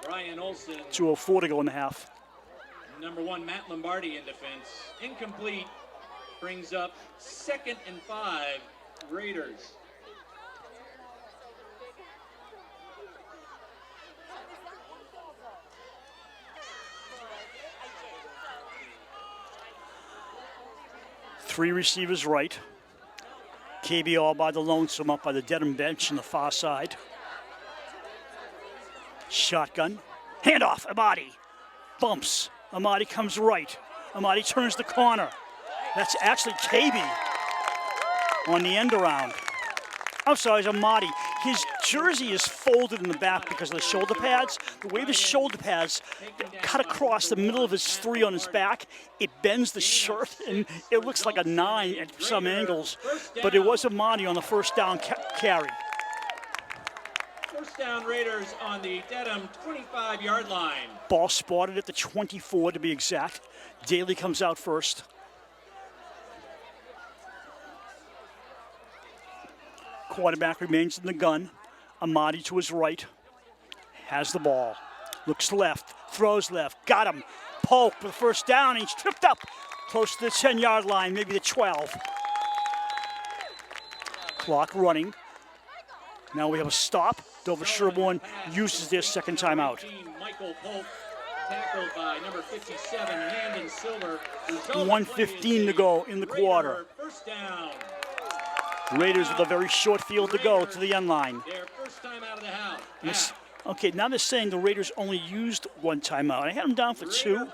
Brian Olsen. 2:04 to go in the half. Number 1, Matt Lombardi in defense. Incomplete. Brings up 2nd and 5, Raiders. Three receivers right. KB all by the lonesome up by the Dedham bench on the far side. Shotgun. Handoff, Amadi. Bumps. Amadi comes right. Amadi turns the corner. That's actually KB on the end around. I'm sorry, it's Amadi. His jersey is folded in the back because of the shoulder pads. The way the shoulder pads cut across the middle of his three on his back, it bends the shirt and it looks like a 9 at some angles. But it was Amadi on the first down carry. First down Raiders on the Dedham 25-yard line. Ball spotted at the 24 to be exact. Daly comes out first. Quarterback remains in the gun. Amadi to his right. Has the ball. Looks left. Throws left. Got him. Polk for the first down. He's tripped up close to the 10-yard line, maybe the 12. Clock running. Now we have a stop. Dover-Sherborn uses their second timeout. Michael Polk, tackled by number 57, Landon Silver. 1:15 to go in the quarter. First down. Raiders with a very short field to go to the end line. Their first time out of the house. Okay, now they're saying the Raiders only used one timeout. I had them down for two,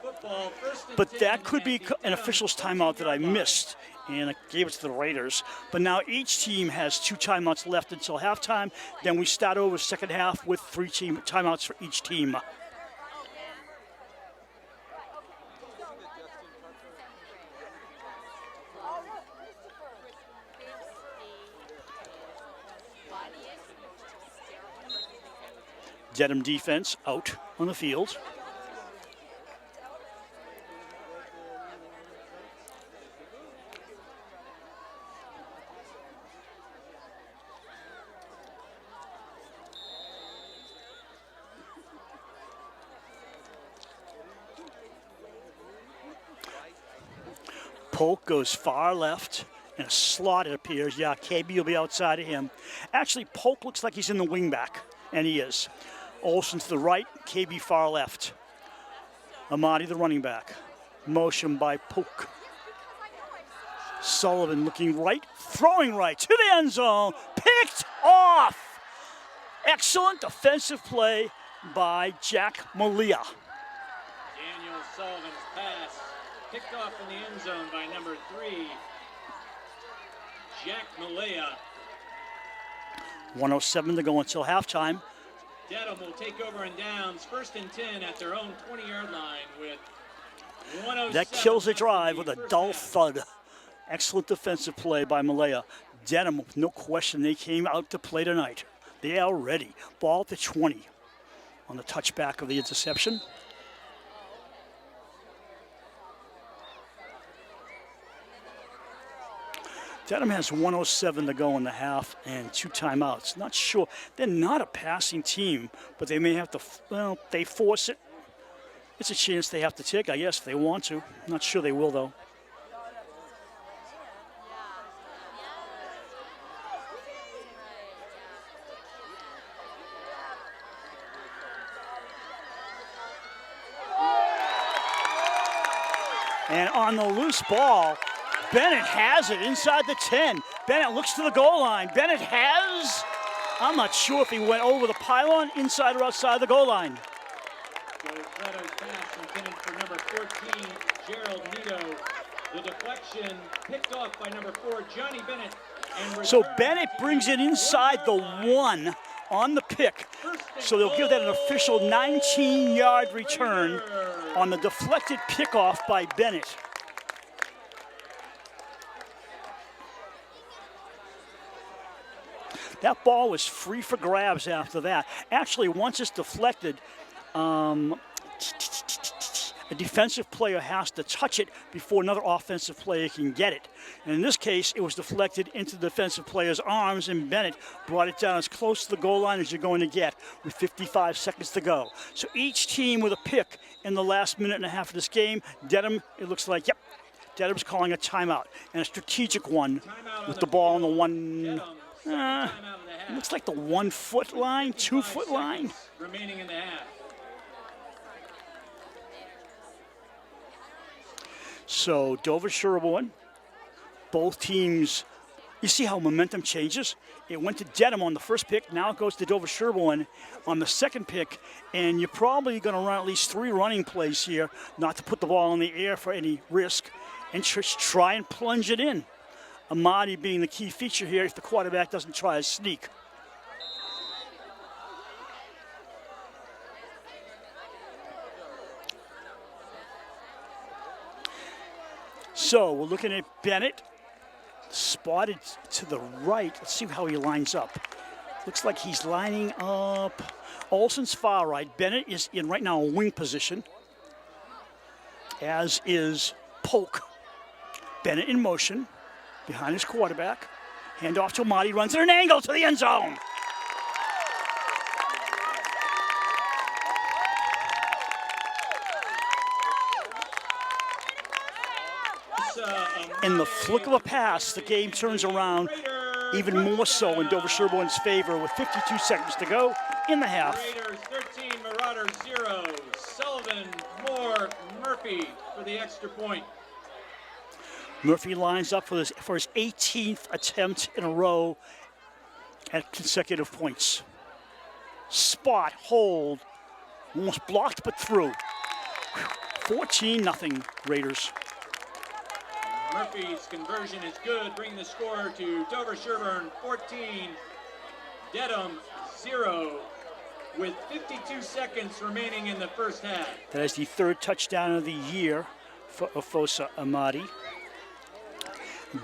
but that could be an official's timeout that I missed, and I gave it to the Raiders. But now each team has 2 timeouts left until halftime. Then we start over second half with 3 timeouts for each team. Dedham defense out on the field. Polk goes far left. In a slot, it appears. Yeah, KB will be outside of him. Actually, Polk looks like he's in the wingback, and he is. Olsen to the right, KB far left. Amadi, the running back. Motion by Polk. Sullivan looking right, throwing right to the end zone. Picked off! Excellent defensive play by Jack Malia. Daniel Sullivan's pass picked off in the end zone by number 3, Jack Malaya. 1:07 to go until halftime. Dedham will take over in downs, 1st and 10 at their own 20-yard line with 1:07. That kills the drive with a dull thud. Excellent defensive play by Malaya. Dedham, no question, they came out to play tonight. They are ready. Ball at the 20 on the touchback of the interception. Dedham has 1:07 to go in the half and 2 timeouts. Not sure. They're not a passing team, but they may have to, well, they force it. It's a chance they have to take, I guess, if they want to. Not sure they will, though. And on the loose ball, Bennett has it inside the 10. Bennett looks to the goal line. Bennett has, I'm not sure if he went over the pylon, inside or outside the goal line. Fleto's pass intended for number 14, Gerald Nito. The deflection picked off by number 4, Johnny Bennett. So Bennett brings it inside the 1 on the pick. So they'll give that an official 19-yard return on the deflected pickoff by Bennett. That ball was free for grabs after that. Actually, once it's deflected, a defensive player has to touch it before another offensive player can get it. And in this case, it was deflected into the defensive player's arms, and Bennett brought it down as close to the goal line as you're going to get with 55 seconds to go. So each team with a pick in the last minute and a half of this game. Dedham, it looks like, yep, Dedham's calling a timeout, and a strategic one with the ball on the 1. Looks like the 1 foot line, 2 foot line. Remaining in the half. So Dover-Sherborn Both teams, you see how momentum changes? It went to Dedham on the first pick. Now it goes to Dover-Sherborn on the second pick. And you're probably going to run at least 3 running plays here, not to put the ball in the air for any risk, and just try and plunge it in. Amadi being the key feature here if the quarterback doesn't try to sneak. So we're looking at Bennett, spotted to the right. Let's see how he lines up. Looks like he's lining up Olsen's far right. Bennett is in right now a wing position, as is Polk. Bennett in motion behind his quarterback. Hand off to Amadi, runs at an angle to the end zone. In the flick of a pass, the game turns around even more so in Dover-Sherborn's favor with 52 seconds to go in the half. Raiders 13, Marauders 0. Sullivan, Moore, Murphy for the extra point. Murphy lines up for his 18th attempt in a row at consecutive points. Spot, hold, almost blocked but through. 14-0 Raiders. Murphy's conversion is good, bringing the score to Dover-Sherborn 14, Dedham 0, with 52 seconds remaining in the first half. That is the 3rd touchdown of the year for Ofosa Amadi.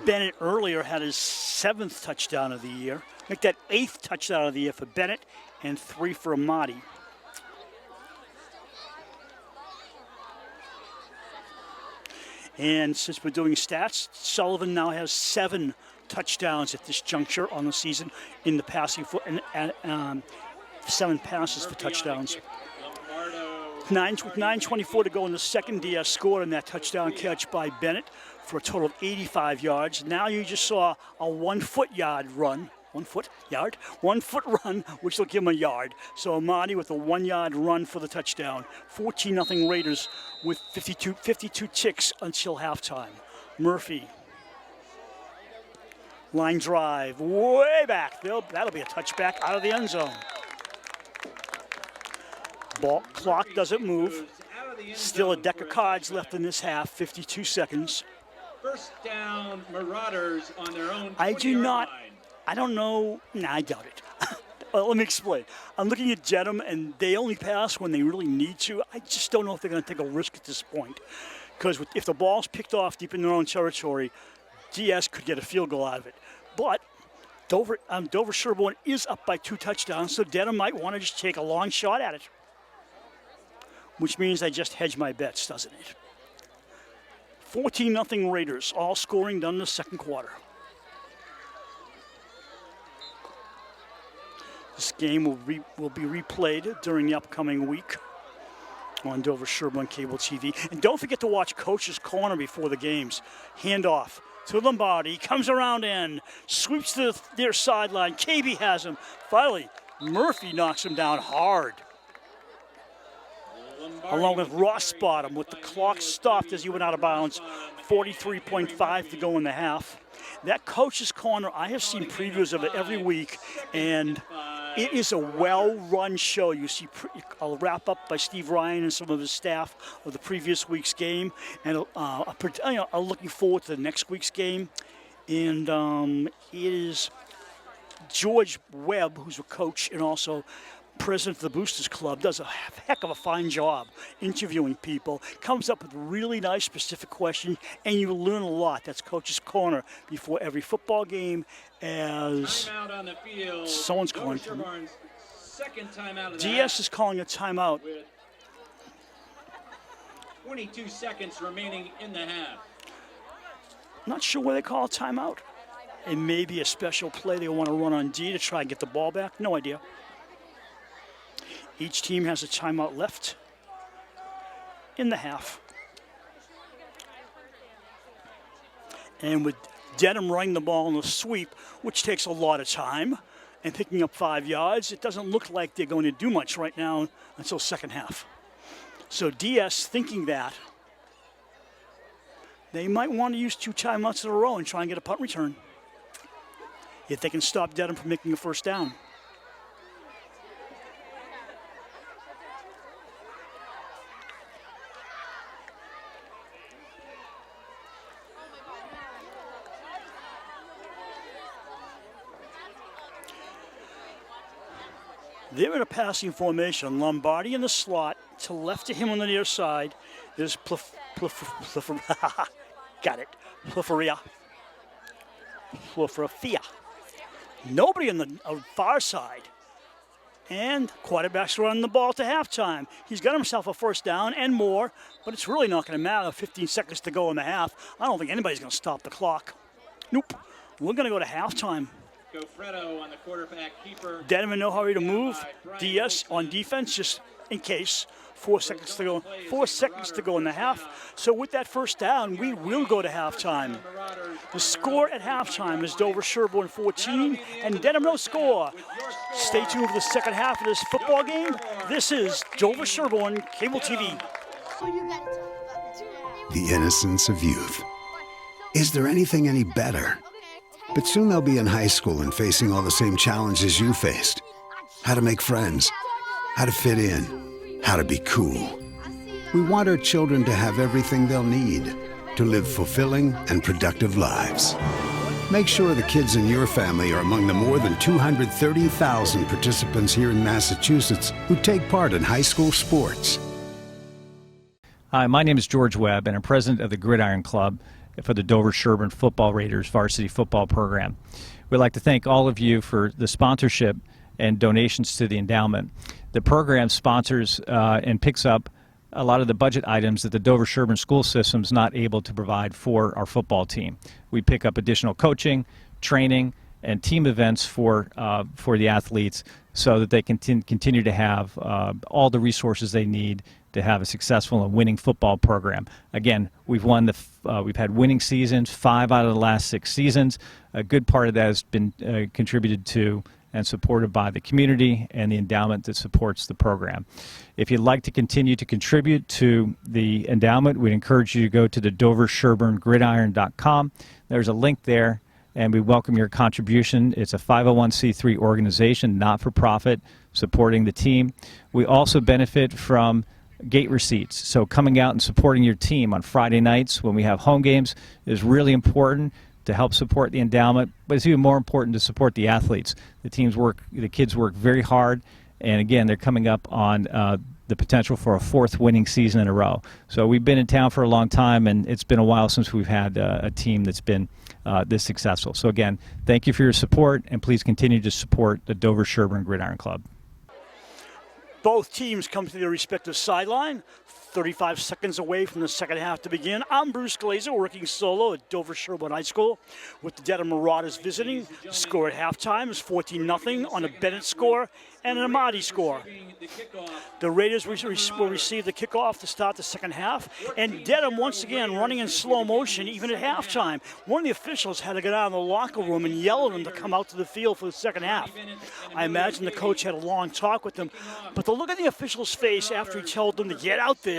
Bennett earlier had his 7th touchdown of the year. Make that 8th touchdown of the year for Bennett and 3 for Amadi. And since we're doing stats, Sullivan now has 7 touchdowns at this juncture on the season in the passing foot, and 7 passes for touchdowns. With 9:24 to go in the second, Diaz scored on that touchdown catch by Bennett for a total of 85 yards. Now you just saw a 1-foot yard run. 1-foot yard? 1-foot run, which will give him a yard. So Amadi with a 1-yard run for the touchdown. 14-0 Raiders with 52 ticks until halftime. Murphy. Line drive, way back. That'll be a touchback out of the end zone. Ball clock doesn't move. Still a deck of cards left in this half, 52 seconds. First down, Marauders on their own. I don't know. Nah, I doubt it. Well, let me explain. I'm looking at Dedham, and they only pass when they really need to. I just don't know if they're going to take a risk at this point. Because if the ball's picked off deep in their own territory, DS could get a field goal out of it. But Dover-Sherborn is up by 2 touchdowns, so Dedham might want to just take a long shot at it. Which means I just hedge my bets, doesn't it? 14-0 Raiders, all scoring done in the second quarter. This game will be replayed during the upcoming week on Dover-Sherborn Cable TV. And don't forget to watch Coach's Corner before the games. Handoff to Lombardi, comes around in, sweeps to their sideline. KB has him. Finally, Murphy knocks him down hard. Along with Rossbottom, with the clock stopped as he went out of bounds. 43.5 to go in the half. That Coach's Corner, I have seen previews of it every week, and it is a well-run show. You see a wrap-up by Steve Ryan and some of his staff of the previous week's game, and I'm looking forward to the next week's game. And it is George Webb, who's a coach and also president of the Boosters Club, does a heck of a fine job interviewing people, comes up with really nice specific questions, and you learn a lot. That's Coach's Corner before every football game, as timeout on the field. Someone's calling. Second timeout of DS is calling a timeout. With 22 seconds remaining in the half. Not sure where they call a timeout. It may be a special play they want to run on D to try and get the ball back. No idea. Each team has a timeout left in the half. And with Dedham running the ball in the sweep, which takes a lot of time, and picking up 5 yards, it doesn't look like they're going to do much right now until second half. So DS thinking that, They might want to use 2 timeouts in a row and try and get a punt return if they can stop Dedham from making a first down. They're in a passing formation. Lombardi in the slot. To left of him on the near side is got it. Plufferia. Nobody on the far side. And quarterback's running the ball to halftime. He's got himself a first down and more, but it's really not going to matter. 15 seconds to go in the half. I don't think anybody's going to stop the clock. Nope. We're going to go to halftime. Gofredo on the quarterback keeper. Dedham in no hurry to move. DS on defense, just in case. 4 seconds to go. 4 seconds to go in the half. So with that first down, we will go to halftime. The score at halftime is Dover-Sherborn 14 and Dedham no score. Stay tuned for the second half of this football game. This is Dover-Sherborn Cable TV. The innocence of youth. Is there anything any better? But soon they'll be in high school and facing all the same challenges you faced. How to make friends, how to fit in, how to be cool. We want our children to have everything they'll need to live fulfilling and productive lives. Make sure the kids in your family are among the more than 230,000 participants here in Massachusetts who take part in high school sports. Hi, my name is George Webb, and I'm president of the Gridiron Club for the Dover-Sherborn Football Raiders varsity football program. We'd like to thank all of you for the sponsorship and donations to the endowment. The program sponsors and picks up a lot of the budget items that the Dover-Sherborn school system is not able to provide for our football team. We pick up additional coaching, training, and team events for the athletes so that they can continue to have all the resources they need to have a successful and winning football program. Again, we've had winning seasons, 5 out of the last 6 seasons. A good part of that has been contributed to and supported by the community and the endowment that supports the program. If you'd like to continue to contribute to the endowment, we'd encourage you to go to the doversherborngridiron.com. There's a link there, and we welcome your contribution. It's a 501c3 organization, not-for-profit, supporting the team. We also benefit from gate receipts. So coming out and supporting your team on Friday nights when we have home games is really important to help support the endowment, but it's even more important to support the athletes. The kids work very hard, and again, they're coming up on the potential for a 4th winning season in a row. So we've been in town for a long time, and it's been a while since we've had a team that's been this successful. So again, thank you for your support, and please continue to support the Dover-Sherborn Gridiron Club. Both teams come to their respective sideline. 35 seconds away from the second half to begin. I'm Bruce Glazer, working solo at Dover-Sherborn High School with the Dedham Marauders visiting. The score at halftime is 14-0 on a Bennett score and an Amadi score. The Raiders will receive the kickoff to start the second half, and Dedham once again running in slow motion even at halftime. One of the officials had to get out of the locker room and yell at them to come out to the field for the second half. I imagine the coach had a long talk with them, but the look on the official's face after he told them to get out there,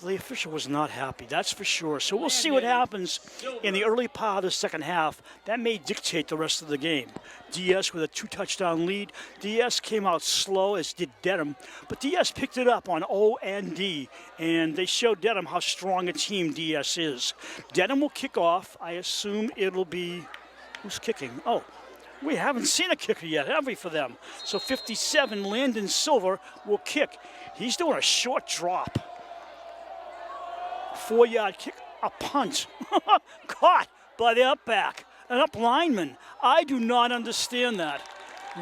the official was not happy, that's for sure. So we'll see what happens in the early part of the second half. That may dictate the rest of the game. DS with a 2-touchdown lead. DS came out slow, as did Dedham, but DS picked it up on O and D, and they showed Dedham how strong a team DS is. Dedham will kick off. I assume it'll be, who's kicking? Oh, we haven't seen a kicker yet, have we, for them? So 57, Landon Silver will kick. He's doing a short drop. 4-yard kick, a punt. Caught by the up back, an up lineman. I do not understand that.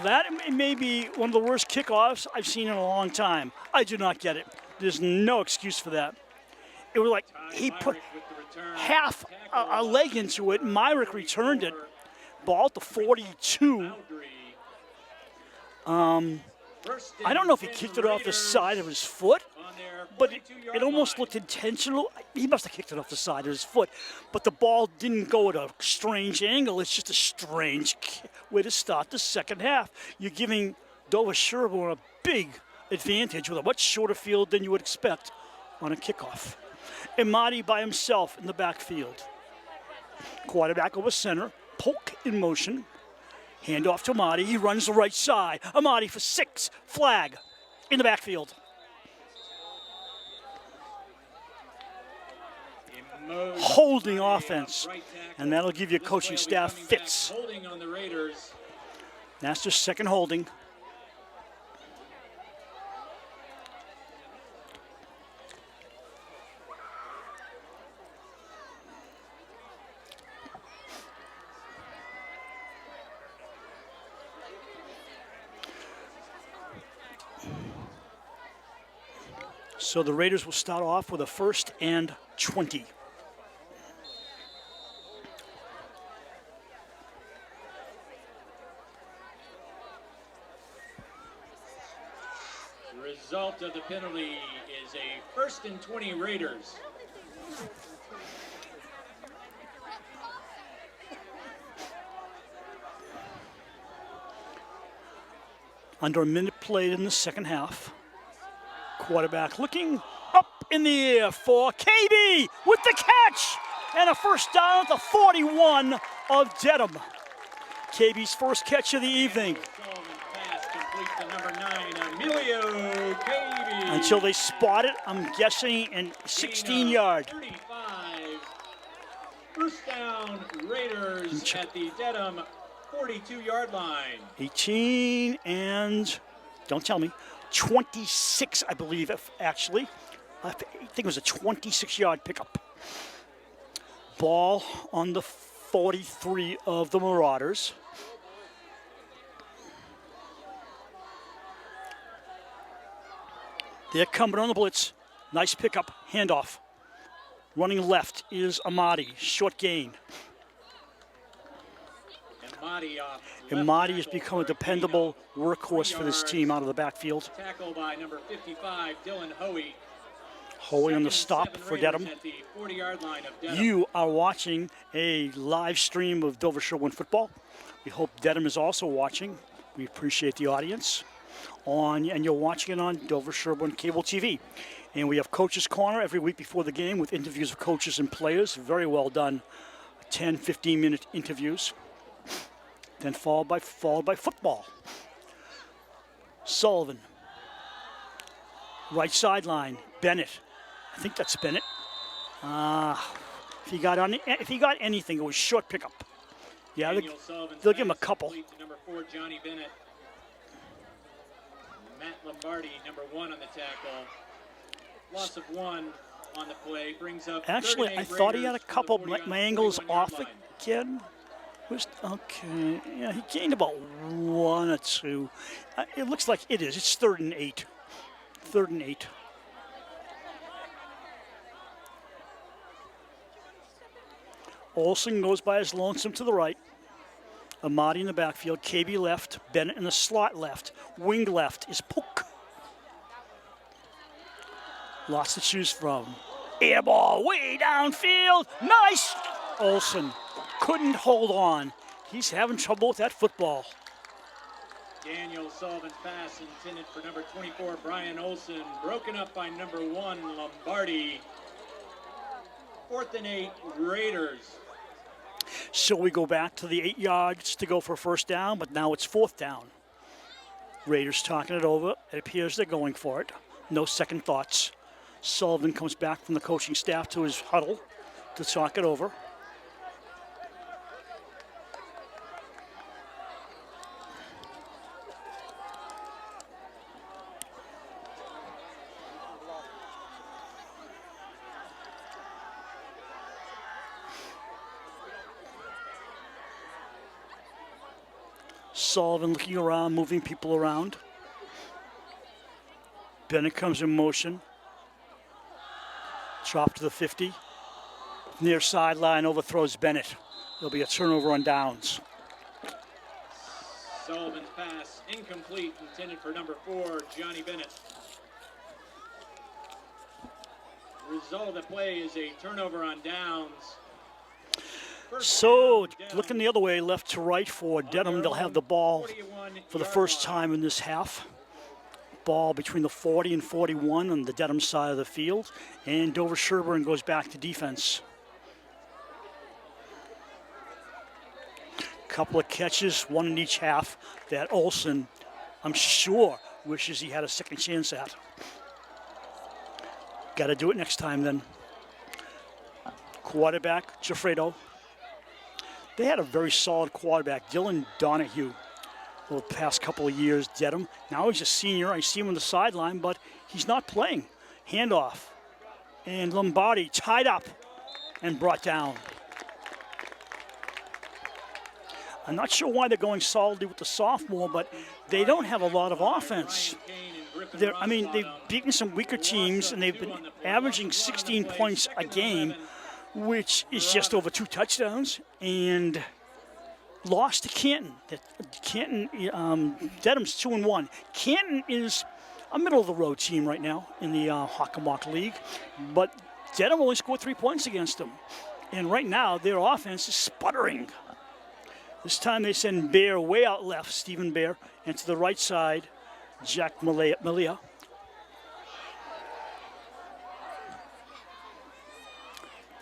That may be one of the worst kickoffs I've seen in a long time. I do not get it. There's no excuse for that. It was like he put half a leg into it. Myrick returned it. Ball to 42. I don't know if he kicked it off the side of his foot, but it almost looked intentional. He must have kicked it off the side of his foot, but the ball didn't go at a strange angle. It's just a strange way to start the second half. You're giving Dover-Sherborn a big advantage with a much shorter field than you would expect on a kickoff. Amadi by himself in the backfield. Quarterback over center, poke in motion. Hand off to Amadi. He runs the right side. Amadi for 6. Flag in the backfield. Holding offense. And that'll give your coaching staff fits. Holding on the Raiders. That's their second holding. So the Raiders will start off with a 1st and 20. The result of the penalty is a 1st and 20 Raiders. Under a minute played in the second half. Quarterback looking up in the air for KB with the catch and a first down at the 41 of Dedham. KB's first catch of the evening. Pass complete to number 9, Emilio KB. Until they spot it, I'm guessing, in 16-yard. 35. First down, Raiders at the Dedham 42-yard line. 18 and, don't tell me, 26, I believe, actually. I think it was a 26-yard pickup. Ball on the 43 of the Marauders. They're coming on the blitz. Nice pickup, handoff. Running left is Amadi, short gain. Amadi has become a dependable workhorse for this team out of the backfield. Tackle by number 55, Dylan Hoey. Hoey on the stop for Dedham. You are watching a live stream of Dover-Sherborn football. We hope Dedham is also watching. We appreciate the audience. And you're watching it on Dover-Sherborn Cable TV. And we have Coach's Corner every week before the game with interviews of coaches and players. Very well done. 10, 15-minute interviews. Then followed by football. Sullivan. Right sideline. Bennett. I think that's Bennett. If he got anything, it was short pickup. Yeah, they'll give him a couple. Number 4, Johnny Bennett. Matt Lombardi, number 1 on the tackle. Loss of 1 on the play brings up. Actually, I thought he had a couple. My angle's off again. Okay, yeah, he gained about 1 or 2. It looks like it is. It's 3rd and 8. 3rd and 8. Olsen goes by his lonesome to the right. Amadi in the backfield. KB left. Bennett in the slot left. Wing left is Pook. Lots to choose from. Air ball way downfield. Nice! Olsen couldn't hold on. He's having trouble with that football. Daniel Sullivan's pass intended for number 24, Brian Olsen. Broken up by number 1, Lombardi. 4th and 8, Raiders. So we go back to the 8 yards to go for a first down, but now it's 4th down. Raiders talking it over. It appears they're going for it. No second thoughts. Sullivan comes back from the coaching staff to his huddle to talk it over. Sullivan looking around, moving people around. Bennett comes in motion. Drop to the 50. Near sideline, overthrows Bennett. There'll be a turnover on downs. Sullivan's pass incomplete, intended for number 4, Johnny Bennett. Result of the play is a turnover on downs. So, looking the other way, left to right for Dedham. They'll have the ball for the first time in this half. Ball between the 40 and 41 on the Dedham side of the field, and Dover-Sherborn goes back to defense. Couple of catches, one in each half, that Olsen, I'm sure, wishes he had a second chance at. Got to do it next time then. Quarterback, Giuffredo. They had a very solid quarterback, Dylan Donahue, over the past couple of years, Dedham. Now he's a senior. I see him on the sideline, but he's not playing. Handoff. And Lombardi tied up and brought down. I'm not sure why they're going solidly with the sophomore, but they don't have a lot of offense. They've beaten some weaker teams, and they've been averaging 16 points a game, which is just over 2 touchdowns, and lost to Canton. Dedham's 2-1. Canton is a middle-of-the-road team right now in the Hockomock League, but Dedham only scored 3 points against them. And right now, their offense is sputtering. This time they send Bear way out left, Stephen Bear, and to the right side, Jack Malia.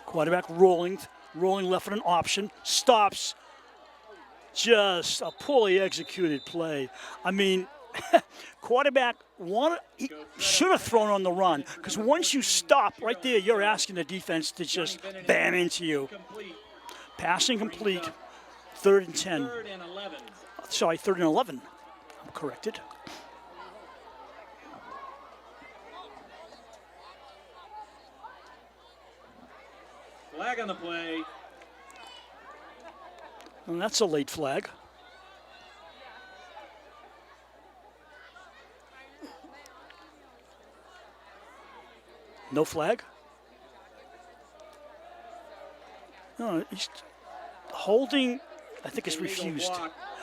Quarterback rolling left with an option, stops. Just a poorly executed play. I mean, quarterback he should have thrown on the run, because once you stop right there, you're asking the defense to just bam into you. Passing complete. 3rd and 10. Sorry, 3rd and 11. I'm corrected. Flag on the play. And that's a late flag. No flag? No, he's holding. I think it's refused.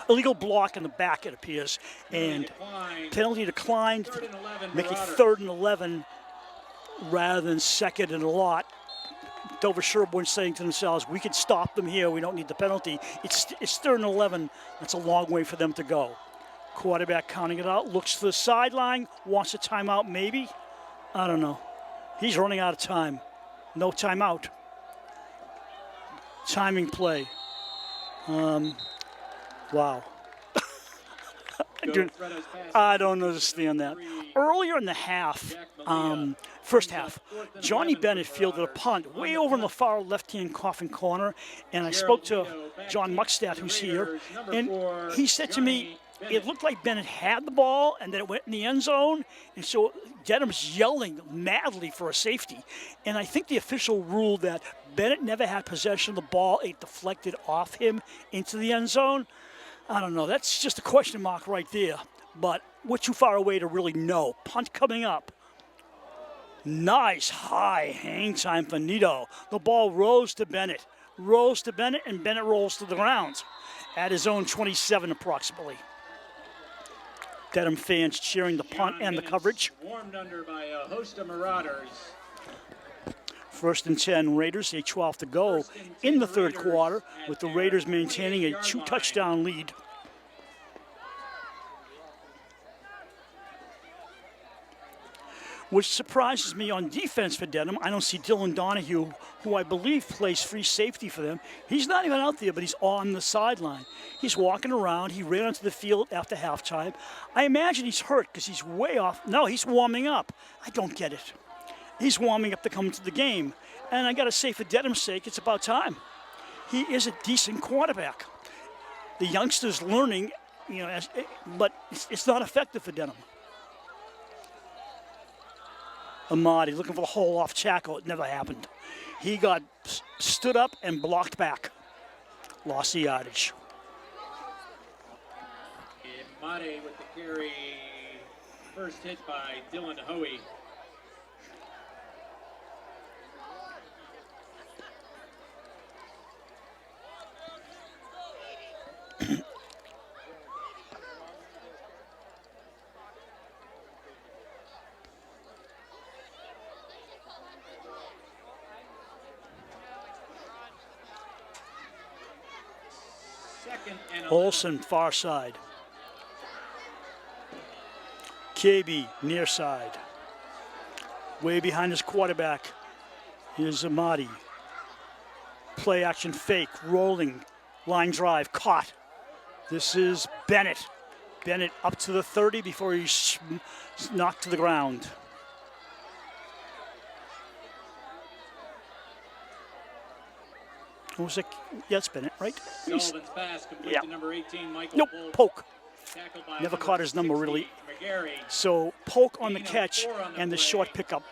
Illegal block in the back, it appears. And penalty declined, making 3rd and 11 rather than 2nd and a lot. Dover-Sherborn saying to themselves, we can stop them here. We don't need the penalty. It's 3rd and 11. That's a long way for them to go. Quarterback counting it out, looks to the sideline, wants a timeout maybe. I don't know. He's running out of time. No timeout. Timing play. Wow. I don't understand that. Earlier in the half, first half, Johnny Bennett fielded a punt way over in the far left-hand coffin corner, and I spoke to John Muckstadt, who's here, and he said to me, it looked like Bennett had the ball, and then it went in the end zone, and so Dedham's yelling madly for a safety. And I think the official ruled that Bennett never had possession of the ball. It deflected off him into the end zone. I don't know. That's just a question mark right there. But we're too far away to really know. Punt coming up. Nice high hang time for Nito. The ball rose to Bennett. And Bennett rolls to the ground at his own 27 approximately. Dedham fans cheering the punt and the coverage. Warmed under by a host of Marauders. 1st and 10 Raiders, 8:12 to go in the 3rd quarter, with the Raiders maintaining a 2-touchdown lead. Which surprises me on defense for Dedham. I don't see Dylan Donahue, who I believe plays free safety for them. He's not even out there, but he's on the sideline. He's walking around. He ran onto the field after halftime. I imagine he's hurt because he's way off. No, he's warming up. I don't get it. He's warming up to come to the game. And I got to say, for Dedham's sake, it's about time. He is a decent quarterback. The youngster's learning, but it's not effective for Dedham. Amadi looking for the hole off tackle. It never happened. He got stood up and blocked back. Lost the yardage. Amadi with the carry. First hit by Dylan Hoey. Olsen, far side. KB, near side. Way behind his quarterback. Here's Amadi. Play action fake, rolling, line drive, caught. This is Bennett. Bennett up to the 30 before he's knocked to the ground. What was it? Yeah, it's Bennett, right? Sullivan's pass complete to number 18, Michael Nope, Polk. Poke. Never caught his number really. So Polk on the catch and the short pickup.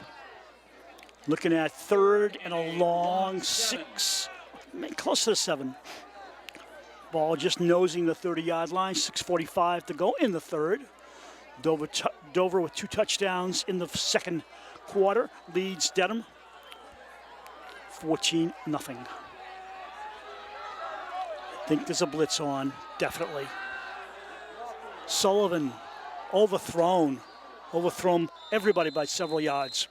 Looking at third and a long 6, close to the 7. Ball just nosing the 30-yard line, 6:45 to go in the third. Dover with 2 touchdowns in the second quarter leads Dedham 14-0. I think there's a blitz on, definitely. Sullivan overthrown everybody by several yards.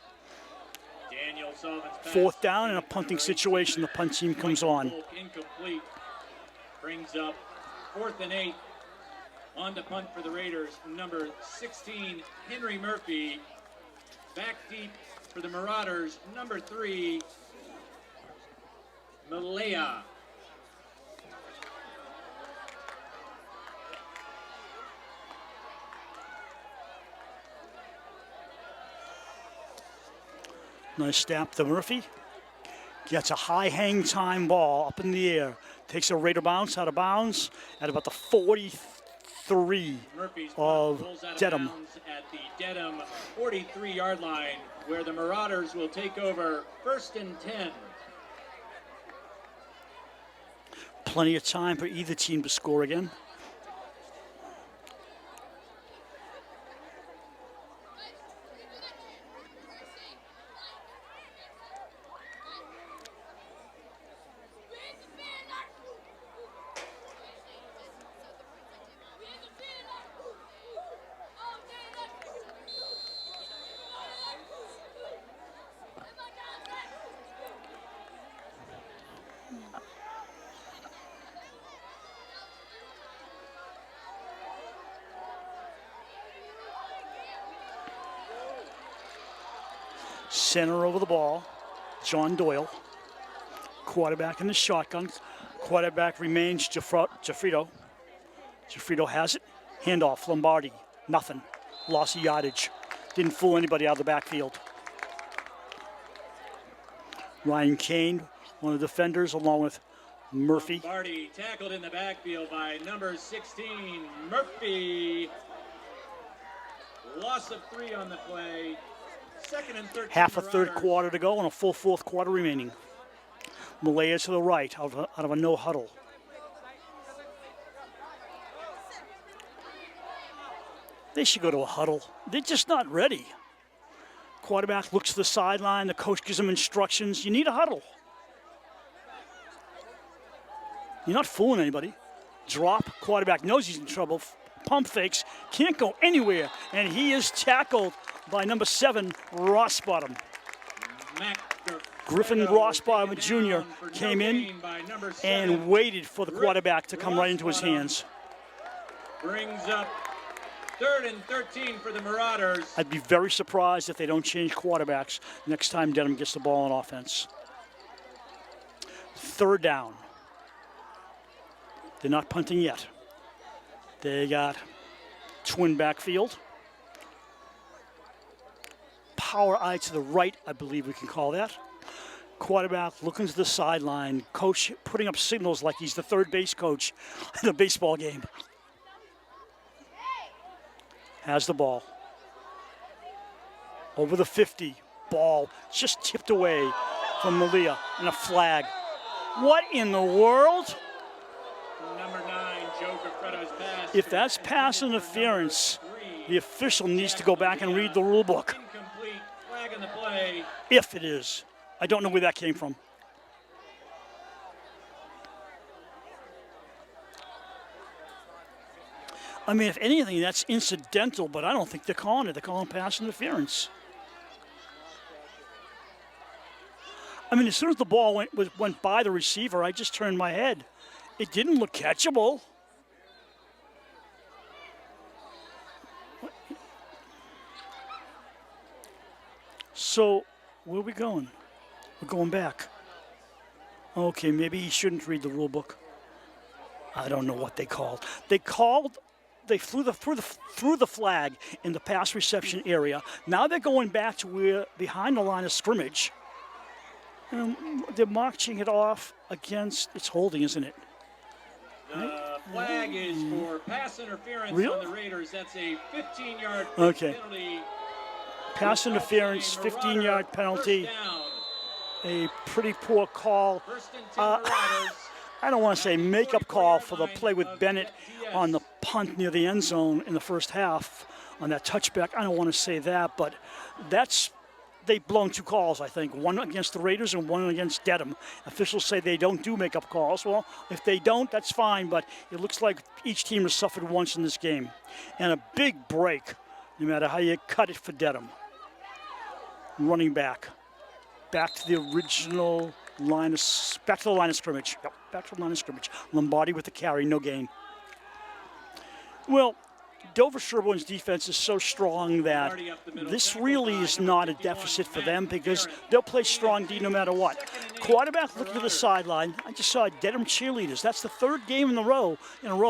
Daniel Sullivan's pass. 4th down in a punting situation. The punt team comes on. Incomplete. Brings up 4th and 8. On to punt for the Raiders. Number 16, Henry Murphy. Back deep for the Marauders. Number 3, Malaya. Nice snap to Murphy. Gets a high hang time ball up in the air. Takes a Raider bounce out of bounds at about the 43 Murphy's of pulls out of Dedham. bounds at the Dedham 43-yard line, where the Marauders will take over 1st and 10. Plenty of time for either team to score again. Center over the ball, John Doyle. Quarterback in the shotgun. Quarterback remains Jaffrito. Jaffrito has it. Handoff, Lombardi. Nothing. Loss of yardage. Didn't fool anybody out of the backfield. Ryan Kane, one of the defenders, along with Murphy. Lombardi tackled in the backfield by number 16, Murphy. Loss of 3 on the play. 2nd and 13. Half a third Marauders. quarter to go and a full 4th quarter remaining. Malaya to the right out of a no huddle. They should go to a huddle. They're just not ready. Quarterback looks to the sideline. The coach gives him instructions. You need a huddle. You're not fooling anybody. Drop. Quarterback knows he's in trouble. Pump fakes. Can't go anywhere. And he is tackled by number 7, Rossbottom. Griffin Rossbottom Jr. came in and waited for the quarterback to come right into his hands. Brings up 3rd and 13 for the Marauders. I'd be very surprised if they don't change quarterbacks next time Dedham gets the ball on offense. 3rd down. They're not punting yet. They got twin backfield. Power eye to the right, I believe we can call that. Quarterback looking to the sideline. Coach putting up signals like he's the third base coach in a baseball game. Has the ball. Over the 50. Ball just tipped away from Malia and a flag. What in the world? Number 9, Joe Gaffretto's pass. If that's pass interference, the official needs to go back and read the rule book. Incomplete. Flag on the play. If it is. I don't know where that came from. I mean, if anything, that's incidental, but I don't think they're calling it. They're calling pass interference. I mean, as soon as the ball went by the receiver, I just turned my head. It didn't look catchable. So, where are we going? We're going back. Okay, maybe he shouldn't read the rule book. I don't know what they called. They threw the flag in the pass reception area. Now they're going back to where behind the line of scrimmage. They're marching it off against. It's holding, isn't it? The flag is for pass interference Really? on the Raiders. That's a 15-yard Okay. penalty. Pass interference, 15-yard penalty. First down. A pretty poor call. First and 10 Marauders. I don't want to say makeup call for the play with Bennett on the punt near the end zone in the first half on that touchback. I don't want to say that, but they've blown 2 calls, I think. One against the Raiders and one against Dedham. Officials say they don't do makeup calls. Well, if they don't, that's fine, but it looks like each team has suffered once in this game. And a big break, no matter how you cut it for Dedham. Running back. Back to the original line of scrimmage. Yep, back to the line of scrimmage. Lombardi with the carry, no gain. Well, Dover-Sherborn's defense is so strong that this really is not a deficit for them because they'll play strong D no matter what. Quarterback looking to the sideline. I just saw Dedham cheerleaders. That's the 3rd game in a row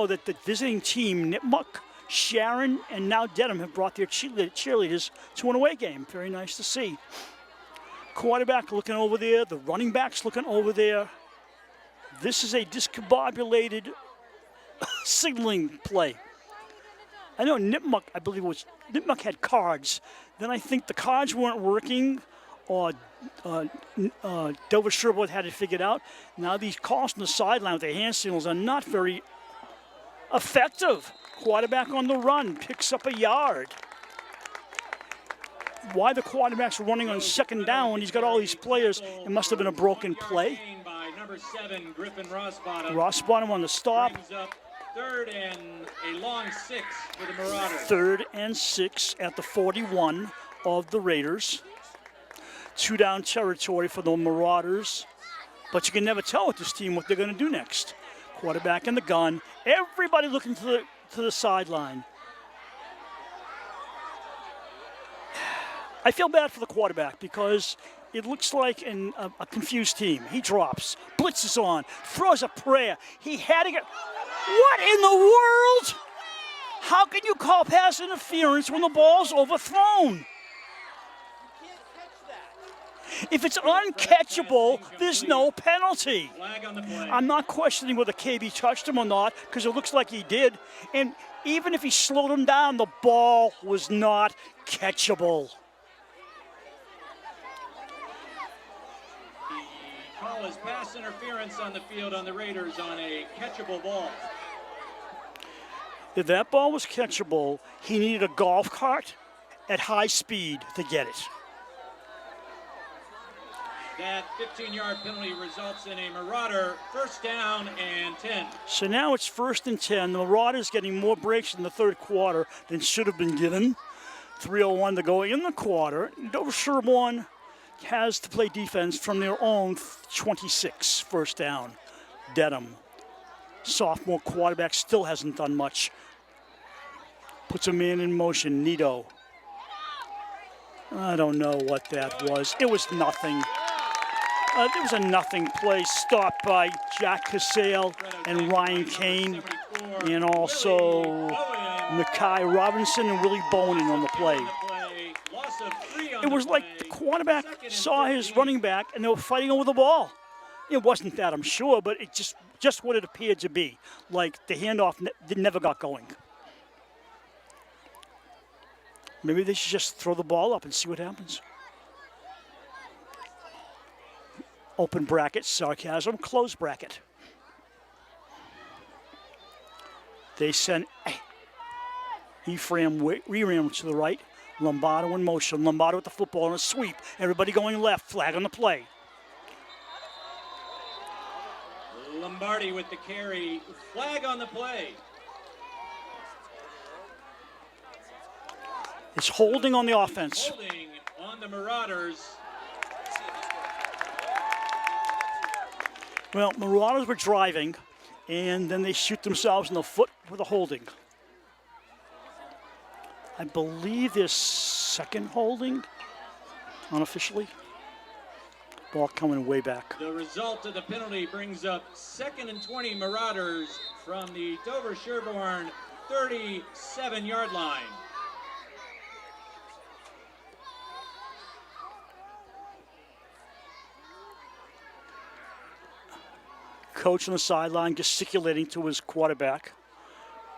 that the visiting team, Nipmuc, Sharon, and now Dedham have brought their cheerleaders to an away game. Very nice to see. Quarterback looking over there. The running back's looking over there. This is a discombobulated signaling play. I know Nipmuc, I believe Nipmuc had cards. Then I think the cards weren't working, or Dover-Sherborn had it figured out. Now these calls from the sideline with the hand signals are not very effective. Quarterback on the run, picks up a yard. Why the quarterback's running on 2nd down when he's got all these players? It must have been a broken play. By number 7, Griffin Rossbottom. Rossbottom on the stop. Brings up 3rd and a long 6 for the Marauders. 3rd and 6 at the 41 of the Raiders. 2-down territory for the Marauders. But you can never tell with this team what they're going to do next. Quarterback in the gun. Everybody looking to the sideline. I feel bad for the quarterback because it looks like a confused team. He drops, blitzes on, throws a prayer. He had to get. What in the world? How can you call pass interference when the ball's overthrown? If it's uncatchable, there's no penalty. Flag on the play. I'm not questioning whether KB touched him or not because it looks like he did. And even if he slowed him down, the ball was not catchable. The call is pass interference on the field on the Raiders on a catchable ball. If that ball was catchable, he needed a golf cart at high speed to get it. That 15-yard penalty results in a Marauder 1st down and 10. So now it's 1st and 10. The Marauders getting more breaks in the 3rd quarter than should have been given. 3:01 to go in the quarter. Dover-Sherborn has to play defense from their own 26, 1st down. Dedham, sophomore quarterback, still hasn't done much. Puts a man in motion, Nito. I don't know what that was. It was nothing. There was a nothing play stopped by Jack Casale and Ryan Kane, and also Mackay Robinson and Willie Bonin on the play. It was like the quarterback saw his running back and they were fighting over the ball. It wasn't that, I'm sure, but it just what it appeared to be. Like the handoff never got going. Maybe they should just throw the ball up and see what happens. Open bracket, sarcasm, close bracket. They send Ephraim to the right. Lombardo in motion. Lombardo with the football on a sweep. Everybody going left. Flag on the play. Lombardi with the carry. Flag on the play. It's holding on the offense. Holding on the Marauders. Well, Marauders were driving, and then they shoot themselves in the foot with a holding. I believe there's 2nd holding. unofficially. Ball coming way back. The result of the penalty brings up 2nd and 20 Marauders from the Dover-Sherborn 37-yard line. Coach on the sideline gesticulating to his quarterback.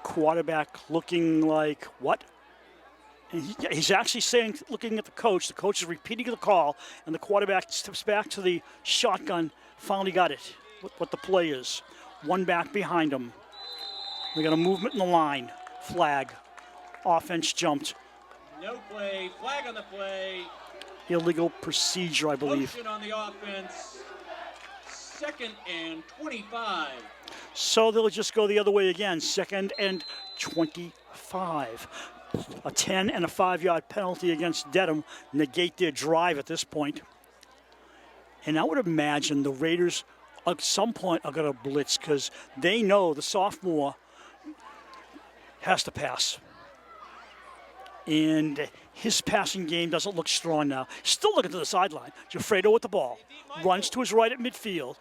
Quarterback looking like, what? And he's actually saying, looking at the coach. The coach is repeating the call, and the quarterback steps back to the shotgun. Finally got it, what the play is. One back behind him. We got a movement in the line. Flag. Offense jumped. No play. Flag on the play. Illegal procedure, I believe. Motion on the offense. 2nd and 25. So they'll just go the other way again. 2nd and 25. A 10 and a 5-yard penalty against Dedham negate their drive at this point. And I would imagine the Raiders at some point are going to blitz because they know the sophomore has to pass. And his passing game doesn't look strong now. Still looking to the sideline. Gifredo with the ball. Runs to his right at midfield.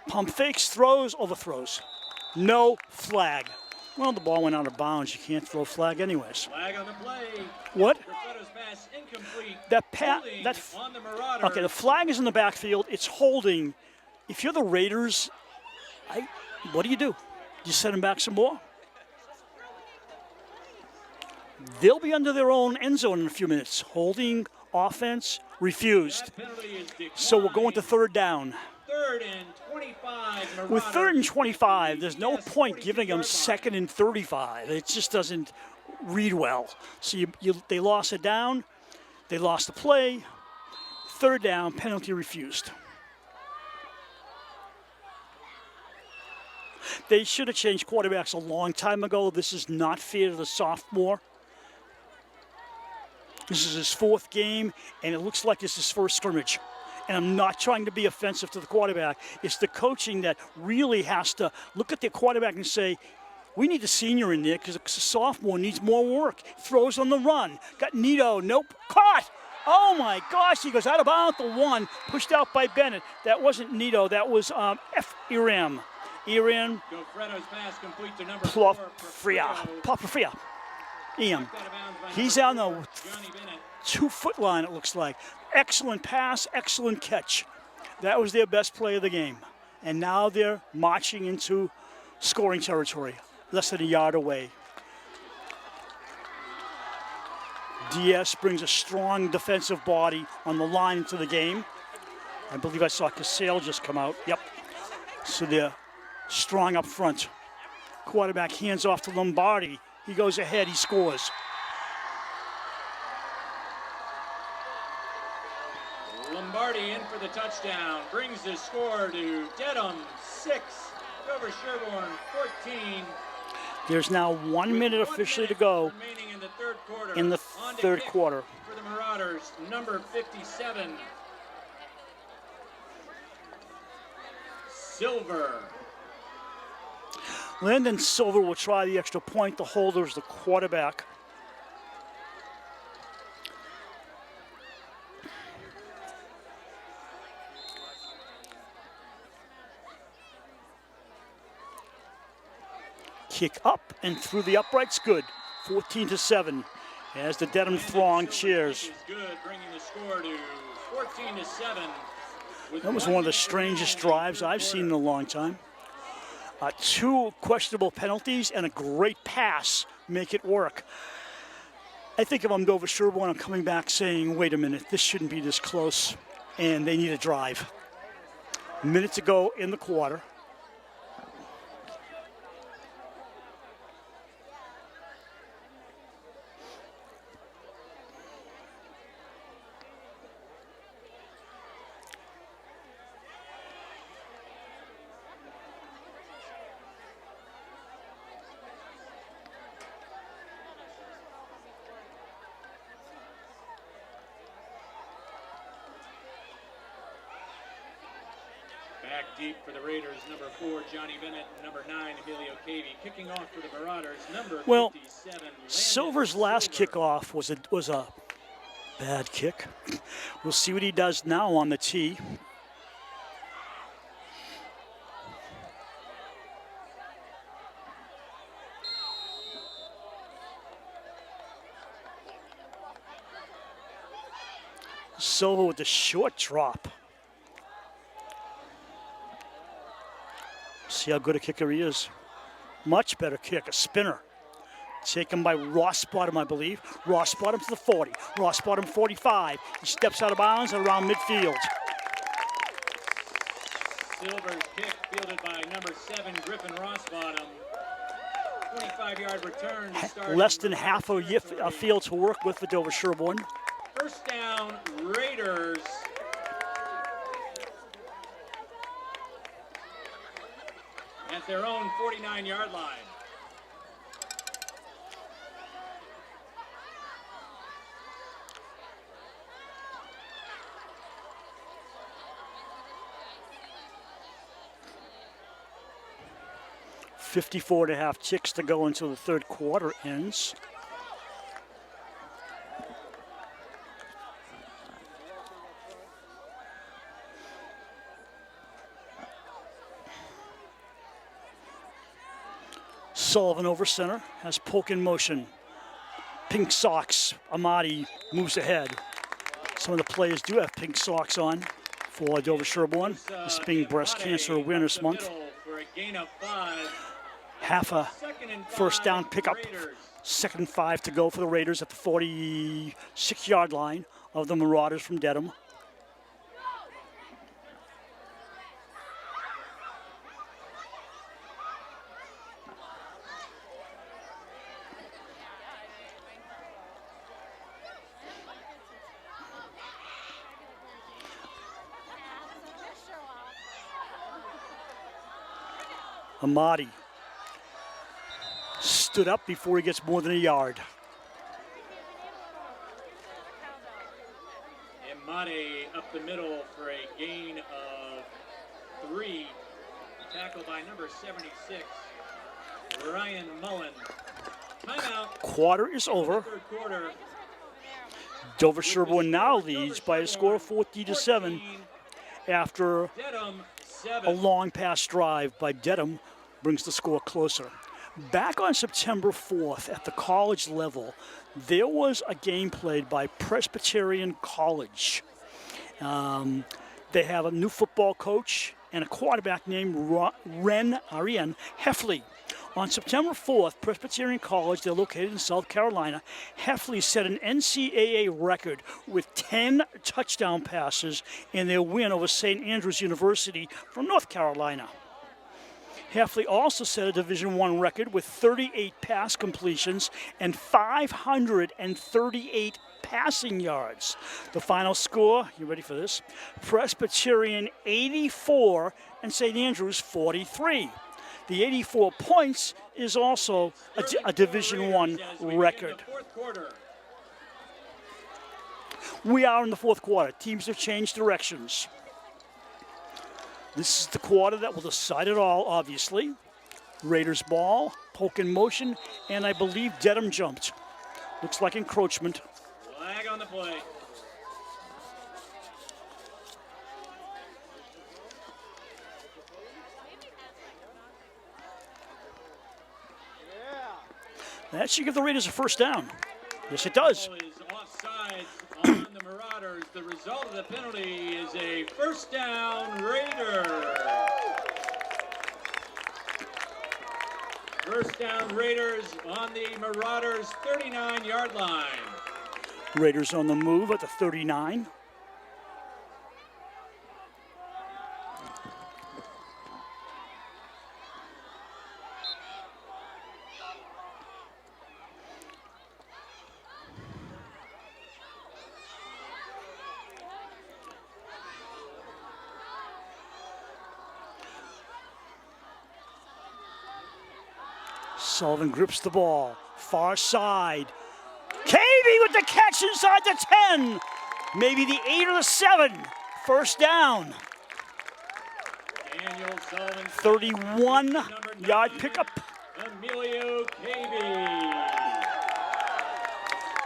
Pump fakes, throws, overthrows. No flag. Well, the ball went out of bounds. You can't throw flag anyways. Flag on the play. What? Gifredo's pass incomplete. On the Marauders. Okay, the flag is in the backfield. It's holding. If you're the Raiders, what do? You send him back some more? They'll be under their own end zone in a few minutes. Holding, offense, refused. So we're going to 3rd down. 3rd and 25. Marauders. With 3rd and 25, there's no point giving them 2nd and 35. It just doesn't read well. So they lost it down. They lost the play. 3rd down, penalty refused. They should have changed quarterbacks a long time ago. This is not fair to the sophomore. This is his 4th game, and it looks like this is his first scrimmage. And I'm not trying to be offensive to the quarterback. It's the coaching that really has to look at the quarterback and say, we need a senior in there because the sophomore needs more work. Throws on the run. Got Nito. Nope. Caught. Oh, my gosh. He goes out of bounds at the 1. Pushed out by Bennett. That wasn't Nito. That was Iram. Gofredo's pass complete to number 4. Papafria. Ian. He's on the 2-foot line, it looks like. Excellent pass, excellent catch. That was their best play of the game. And now they're marching into scoring territory, less than a yard away. DS brings a strong defensive body on the line into the game. I believe I saw Casale just come out. Yep. So they're strong up front. Quarterback hands off to Lombardi. He goes ahead, he scores. Lombardi in for the touchdown. Brings the score to Dedham 6, Dover-Sherborn 14. There's now 1 minute officially to go remaining in the 3rd quarter. In the 3rd quarter. For the Marauders, number 57, Silver. Landon Silver will try the extra point. The holder is the quarterback. Kick up and through the uprights, good. 14-7 as the Dedham throng cheers. Good, bringing the score to 14-7. That was one of the strangest drives I've seen in a long time. 2 questionable penalties and a great pass make it work. I think if I'm Dover-Sherborn, I'm coming back saying, wait a minute, this shouldn't be this close, and they need a drive. A minute to go in the quarter. Back deep for the Raiders, number 4, Johnny Bennett, number 9, Emilio Cavey. Kicking off for the Marauders, number 57, Silver's last kickoff was a Bad kick. We'll see what he does now on the tee. Silva with the short drop. See how good a kicker he is. Much better kick, a spinner. Taken by Rossbottom, I believe. Rossbottom to the 40. Rossbottom 45. He steps out of bounds and around midfield. Silver's kick fielded by number 7, Griffin Rossbottom. 25-yard return. Less than half a field to work with for Dover-Sherborn. First down, Raiders. At their own 49-yard line. .54.5 ticks to go until the third quarter ends. Sullivan over center, has poke in motion. Pink socks, Amati moves ahead. Some of the players do have pink socks on for Dover-Sherborn, this being Breast Cancer Awareness Month. Half a first down pickup, 2nd and 5 to go for the Raiders at the 46-yard line of the Marauders from Dedham. Amati stood up before he gets more than a yard. Amati up the middle for a gain of 3. Tackled by number 76, Ryan Mullen. Timeout. Quarter is over. Third quarter. Dover-Sherborn now leads by a score of 14-7 after Dedham, a 7. long pass drive by Dedham brings the score closer. Back on September 4th at the college level, there was a game played by Presbyterian College. They have a new football coach and a quarterback named Arian Heffley. On September 4th, Presbyterian College, they're located in South Carolina, Heffley set an NCAA record with 10 touchdown passes in their win over St. Andrews University from North Carolina. Heffley also set a Division I record with 38 pass completions and 538 passing yards. The final score, you ready for this? Presbyterian 84 and St. Andrews 43. The 84 points is also a Division I record. We are in the fourth quarter. Teams have changed directions. This is the quarter that will decide it all, obviously. Raiders ball, poke in motion, and I believe Dedham jumped. Looks like encroachment. Flag on the play. That should give the Raiders a first down. Yes, it does. Is offside on the Marauders. The result of the penalty is a first down, Raiders. First down, Raiders on the Marauders' 39-yard line. Raiders on the move at the 39. Sullivan grips the ball, far side. Cavey with the catch inside the 10. Maybe the 8 or the 7. First down. Daniel Sullivan. 31-yard pickup. Emilio Cavey.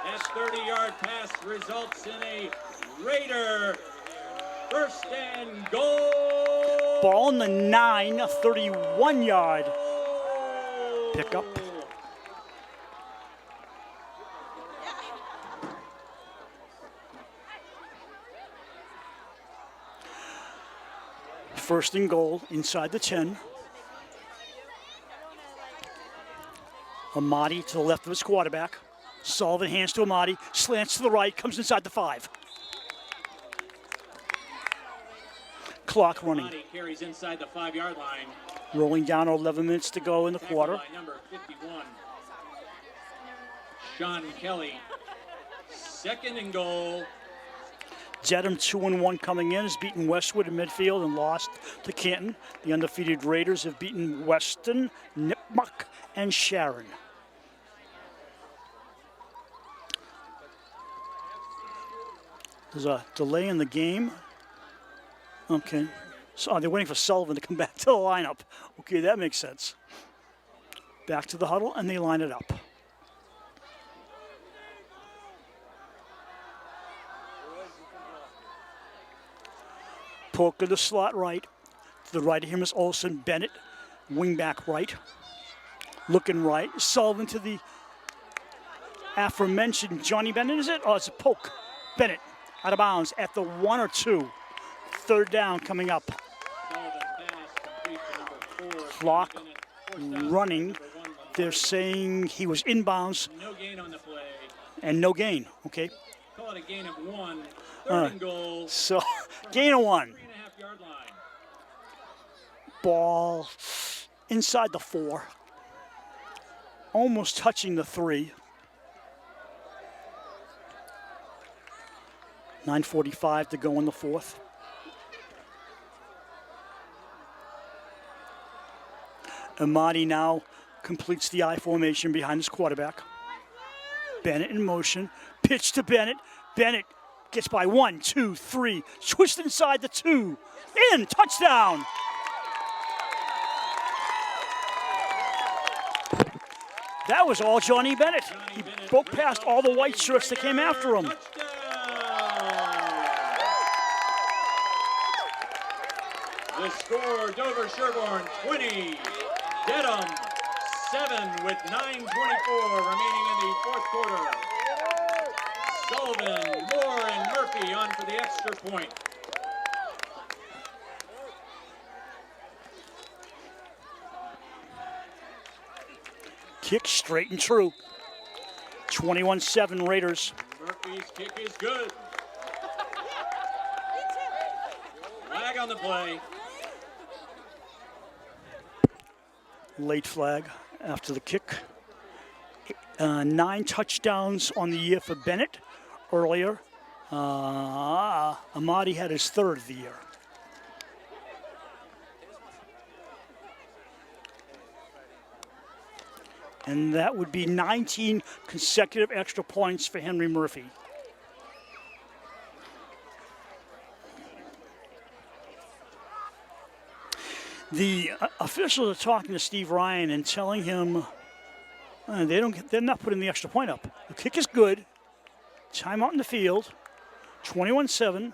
At 30-yard pass results in a Raider first and goal. Ball in the 9, a 31-yard pickup. First and goal inside the 10. Amadi to the left of his quarterback. Sullivan hands to Amadi, slants to the right, comes inside the 5. Clock running. Amadi carries inside the 5-yard line. Rolling down 11 minutes to go in the Tackled quarter. by number 51, Sean Kelly. Second and goal. Dedham 2-1 coming in, has beaten Westwood in midfield and lost to Canton. The undefeated Raiders have beaten Weston, Nipmuc, and Sharon. There's a delay in the game. Okay. So they're waiting for Sullivan to come back to the lineup. Okay, that makes sense. Back to the huddle, and they line it up. Poke to the slot right. To the right of him is Olsen. Bennett, wing back right. Looking right. Sullivan to the aforementioned Johnny Bennett, is it? Oh, it's a poke. Bennett out of bounds at the 1 or 2. Third down coming up. Clock running. They're saying he was inbounds. No gain on the play. And no gain. Okay. Call it a gain of 1. Third and goal. So, gain of 1. 3.5-yard line. Ball inside the 4. Almost touching the 3. 9:45 to go in the 4th. Amadi now completes the I formation behind his quarterback. Bennett in motion. Pitch to Bennett. Bennett gets by 1, 2, 3. Switched inside the 2. In. Touchdown. That was all Johnny Bennett. He broke past all the white shirts that came after him. The score, Dover-Sherborn 20, Dedham 7 with 9:24 remaining in the 4th quarter. Sullivan, Moore, and Murphy on for the extra point. Kick straight and true. 21-7 Raiders. Murphy's kick is good. Flag on the play. Late flag after the kick. 9 touchdowns on the year for Bennett earlier. Amadi had his 3rd of the year. And that would be 19 consecutive extra points for Henry Murphy. The officials are talking to Steve Ryan and telling him they're not putting the extra point up. The kick is good. Timeout in the field. 21-7.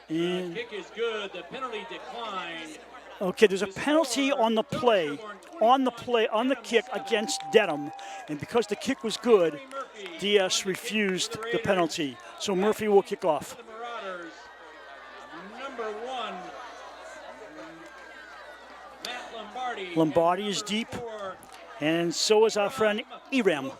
And The kick is good. The penalty declined. okay, there's a penalty on the play, on the kick against Dedham, and because the kick was good, DS refused the penalty. So Murphy will kick off. The Marauders, number 1, Matt Lombardi. Lombardi is deep, and so is our friend Eram.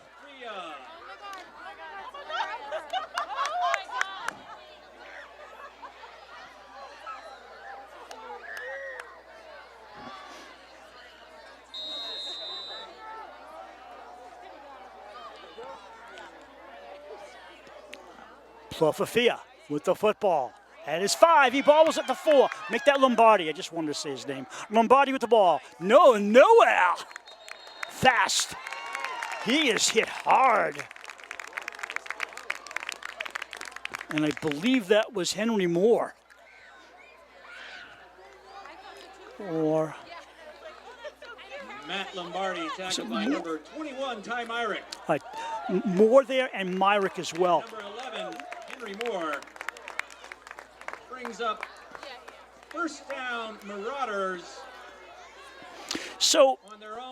Plofafia with the football. At his 5, he bobbles at the 4. Make that Lombardi. I just wanted to say his name. Lombardi with the ball. Nowhere. Fast. He is hit hard. And I believe that was Henry Moore. Or Matt Lombardi, tackled by number 21, Ty Myrick. Right. Moore there and Myrick as well. Number 11, Henry Moore, brings up first down Marauders. So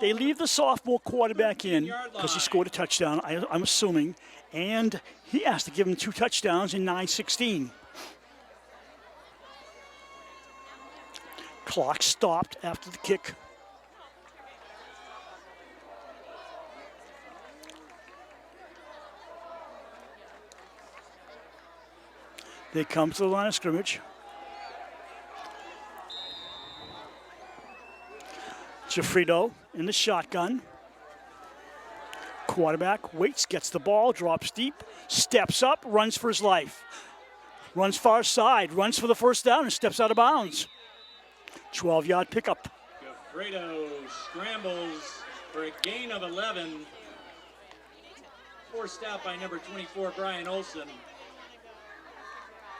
they leave the sophomore quarterback in because he scored a touchdown, I'm assuming, and he has to give him 2 touchdowns in 9:16. Clock stopped after the kick. They come to the line of scrimmage. Giuffrida in the shotgun. Quarterback waits, gets the ball, drops deep, steps up, runs for his life. Runs far side, runs for the first down, and steps out of bounds. 12-yard pickup. Giuffrida scrambles for a gain of 11. Forced out by number 24, Brian Olson.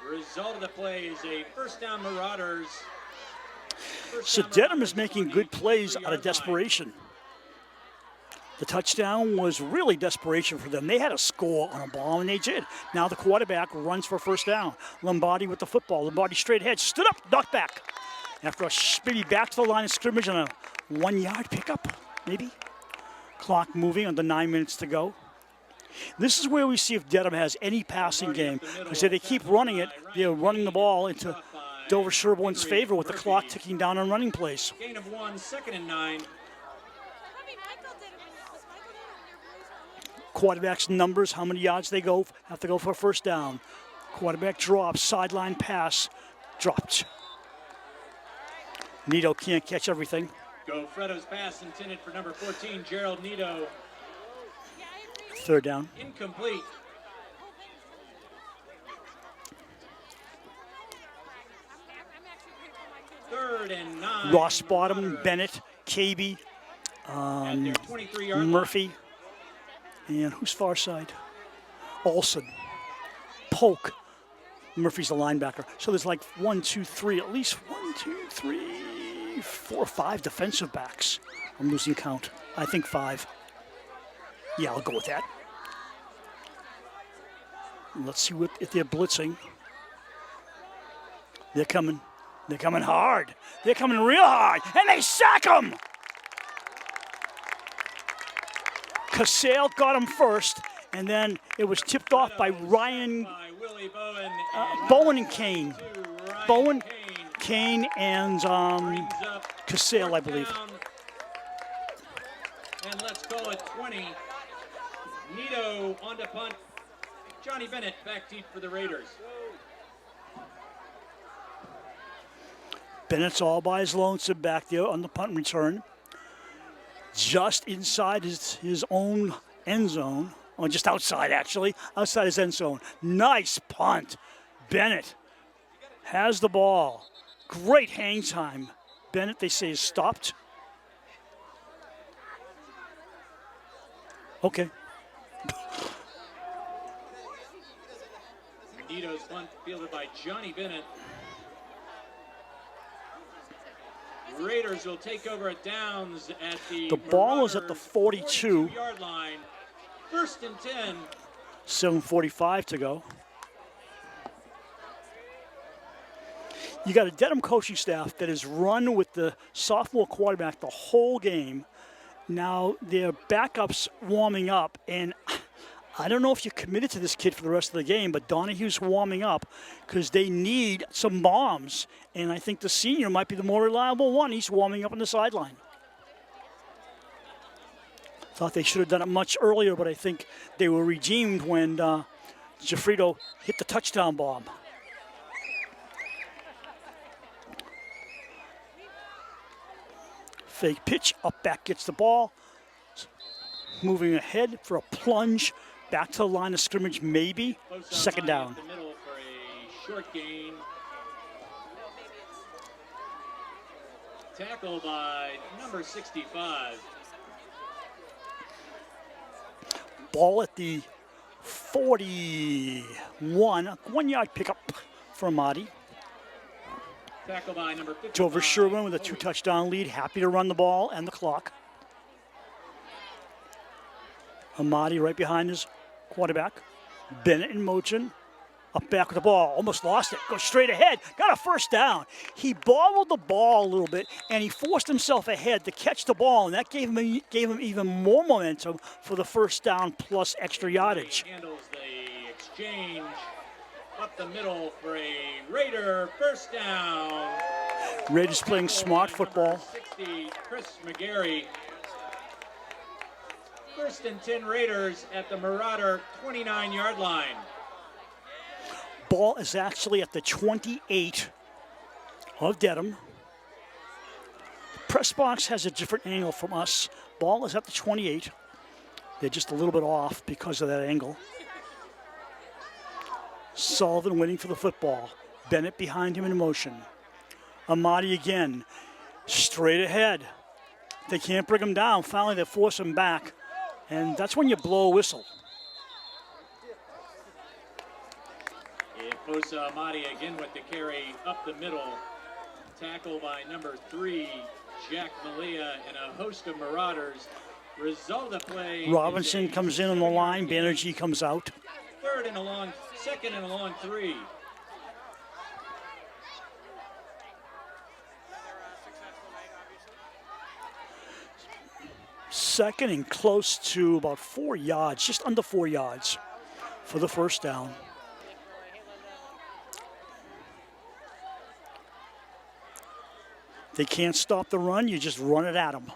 Result of the play is a first down Marauders. So Dedham is making good plays out of desperation. The touchdown was really desperation for them. They had a score on a ball, and they did. Now the quarterback runs for first down. Lombardi with the football. Lombardi straight ahead, stood up, knocked back. After a maybe back to the line of scrimmage on a 1-yard pickup, maybe. Clock moving under 9 minutes to go. This is where we see if Dedham has any passing game, because if they keep running it, they're running the ball into Dover-Sherborn's favor with the clock ticking down on running plays. Gain of 1, 2nd and 9. Quarterback's numbers, how many yards they have to go for a first down. Quarterback drops, sideline pass, dropped. Nito can't catch everything. Giuffrida's pass intended for number 14, Gerald Nito. Third down. Incomplete. Third and 9. Ross Bottom, Bennett, KB, At their 23-yard Murphy, and who's far side? Olson, Polk. Murphy's the linebacker. So there's like 1, 2, 3, at least 1, 2, 3, 4, 5 defensive backs. I'm losing count. I think 5. Yeah, I'll go with that. Let's see if they're blitzing. They're coming. They're coming hard. They're coming real hard, and they sack him. Casale got him first, and then it was tipped off by Ryan Bowen and Kane. Bowen, Kane, and Casale, I believe. And let's call it 20. Nito on to punt. Johnny Bennett back deep for the Raiders. Bennett's all by his lonesome back there on the punt return. Just inside his own end zone. Or just outside, actually. Outside his end zone. Nice punt. Bennett has the ball. Great hang time. Bennett, they say, is stopped. Okay. Nito's punt fielded by Johnny Bennett. Raiders will take over at downs at the ball is at the 42. 42-yard line. First and 10. 7:45 to go. You got a Dedham coaching staff that has run with the sophomore quarterback the whole game. Now their backups warming up, and I don't know if you're committed to this kid for the rest of the game, but Donahue's warming up because they need some bombs, and I think the senior might be the more reliable one. He's warming up on the sideline. Thought they should have done it much earlier, but I think they were redeemed when Giuffrida hit the touchdown bomb. Fake pitch, up back gets the ball. Moving ahead for a plunge. Back to the line of scrimmage, maybe. Second down. The middle for a short gain. Tackle by number 65. Ball at the 41. 1-yard pickup for Amati. Tackle by number 55. Dover-Sherborn with a 2-touchdown lead. Happy to run the ball and the clock. Amati right behind his quarterback. Bennett in motion. Up back with the ball. Almost lost it. Goes straight ahead. Got a first down. He bobbled the ball a little bit, and he forced himself ahead to catch the ball, and that gave him even more momentum for the first down plus extra yardage. Handles the exchange up the middle for a Raider first down. Raiders playing smart football. 60, Chris McGarry. 1st and 10 Raiders at the Marauder 29-yard line. Ball is actually at the 28 of Dedham. Press box has a different angle from us. Ball is at the 28. They're just a little bit off because of that angle. Sullivan waiting for the football. Bennett behind him in motion. Amati again, straight ahead. They can't bring him down. Finally, they force him back. And that's when you blow a whistle. Fosa Amati again with the carry up the middle. Tackle by number 3, Jack Malia, and a host of Marauders. Result of play. Robinson comes in on the line. Banerjee comes out. 2nd and a long, 2nd and a long 3. Second and close to about 4 yards, just under 4 yards for the first down. They can't stop the run, you just run it at them.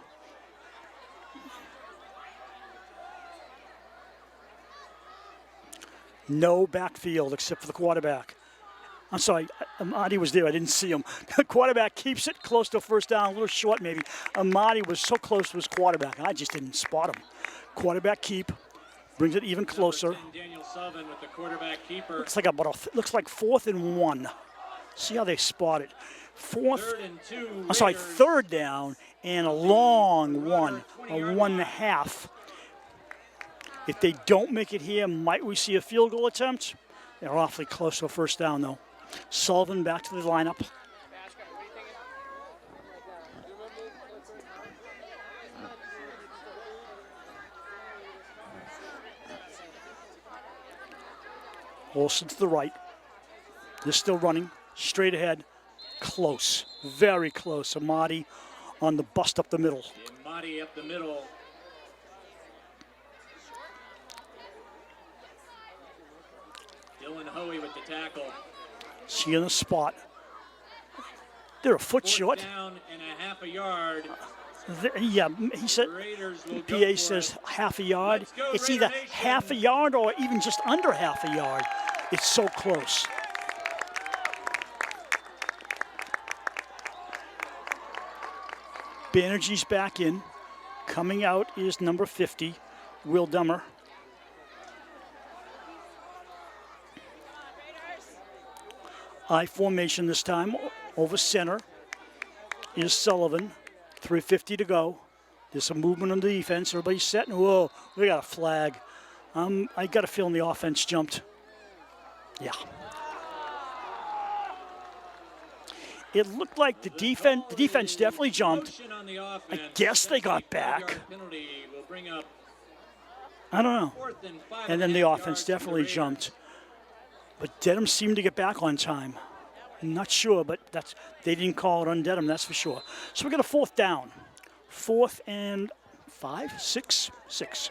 No backfield except for the quarterback. I'm sorry, Amati was there, I didn't see him. The quarterback keeps it close to first down, a little short maybe. Amati was so close to his quarterback, I just didn't spot him. Quarterback keep, brings it even closer. Daniel Sullivan with the quarterback keeper. Looks like 4th and 1. See how they spot it. 3rd and 2. I'm sorry, 3rd down and a long one, a 1.5. If they don't make it here, might we see a field goal attempt? They're awfully close to a first down, though. Sullivan back to the lineup. Olsen to the right. They're still running. Straight ahead. Close. Very close. Amati on the bust up the middle. Amati up the middle. Dylan Hoey with the tackle. See in the spot. They're a foot 4th short. down and a half a yard. Yeah, he said, Raiders will go PA for says it. half a yard. Let's go, It's Raider either Nation. half a yard or even just under half a yard. It's so close. Banerjee's back in. Coming out is number 50, Will Dummer. I formation this time. Over center is Sullivan. 3:50 to go. There's some movement on the defense. Everybody's set. And whoa, we got a flag. I got a feeling the offense jumped. Yeah. It looked like the defense definitely jumped. Motion on the offense. I guess they got back. 5-yard penalty will bring up I don't know. 4th and 5 And then the yards offense for the definitely Raiders. jumped. But Dedham seemed to get back on time. Not sure, but they didn't call it on Dedham, that's for sure. So we got a 4th down. 4th and 5, 6, 6.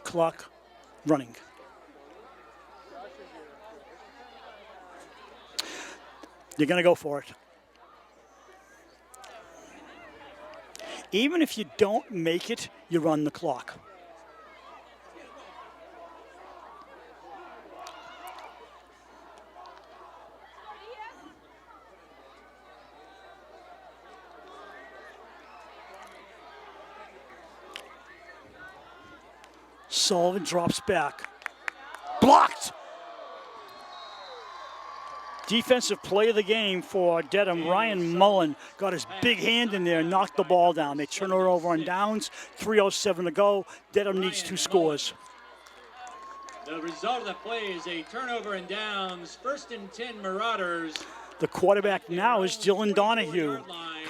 Clock running. You're going to go for it. Even if you don't make it, you run the clock. Sullivan drops back. Blocked! Defensive play of the game for Dedham. Ryan Mullen got his big hand in there and knocked the ball down. They turn it over on downs. 3:07 to go. Dedham needs 2 scores. The result of the play is a turnover and downs. 1st and 10 Marauders. The quarterback now is Dylan Donahue.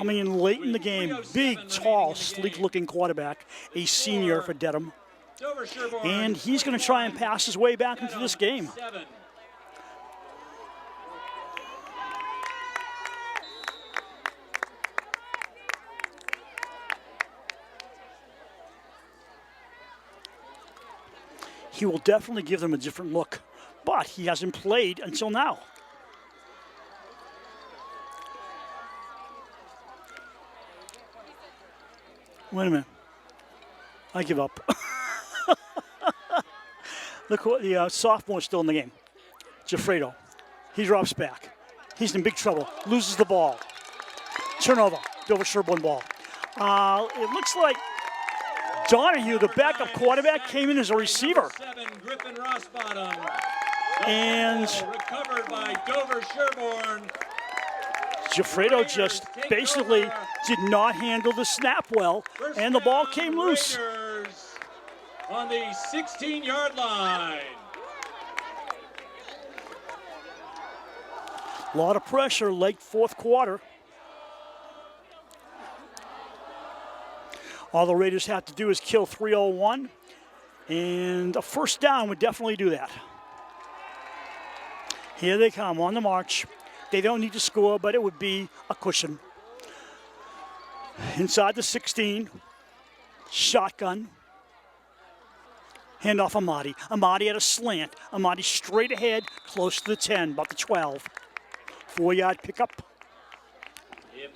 coming in late in the game. Big, tall, sleek-looking quarterback, a senior for Dedham. Dover-Sherborn, And he's going to try and pass his way back into this game. 7. He will definitely give them a different look, but he hasn't played until now. Wait a minute. I give up. Look, the sophomore is still in the game. Gifredo. He drops back. He's in big trouble. Loses the ball. Turnover. Dover-Sherborn ball. It looks like Donahue, the backup quarterback, came in as a receiver. 7, Griffin Rossbottom. And Recovered by Dover-Sherborn. Gifredo just basically did not handle the snap well, and the ball came loose. Raiders on the 16-yard line. A lot of pressure late fourth quarter. All the Raiders have to do is kill 301, and a first down would definitely do that. Here they come on the march. They don't need to score, but it would be a cushion. Inside the 16, shotgun. Hand off Amadi. Amadi at a slant. Amadi straight ahead, close to the 10, about the 12. 4-yard pickup.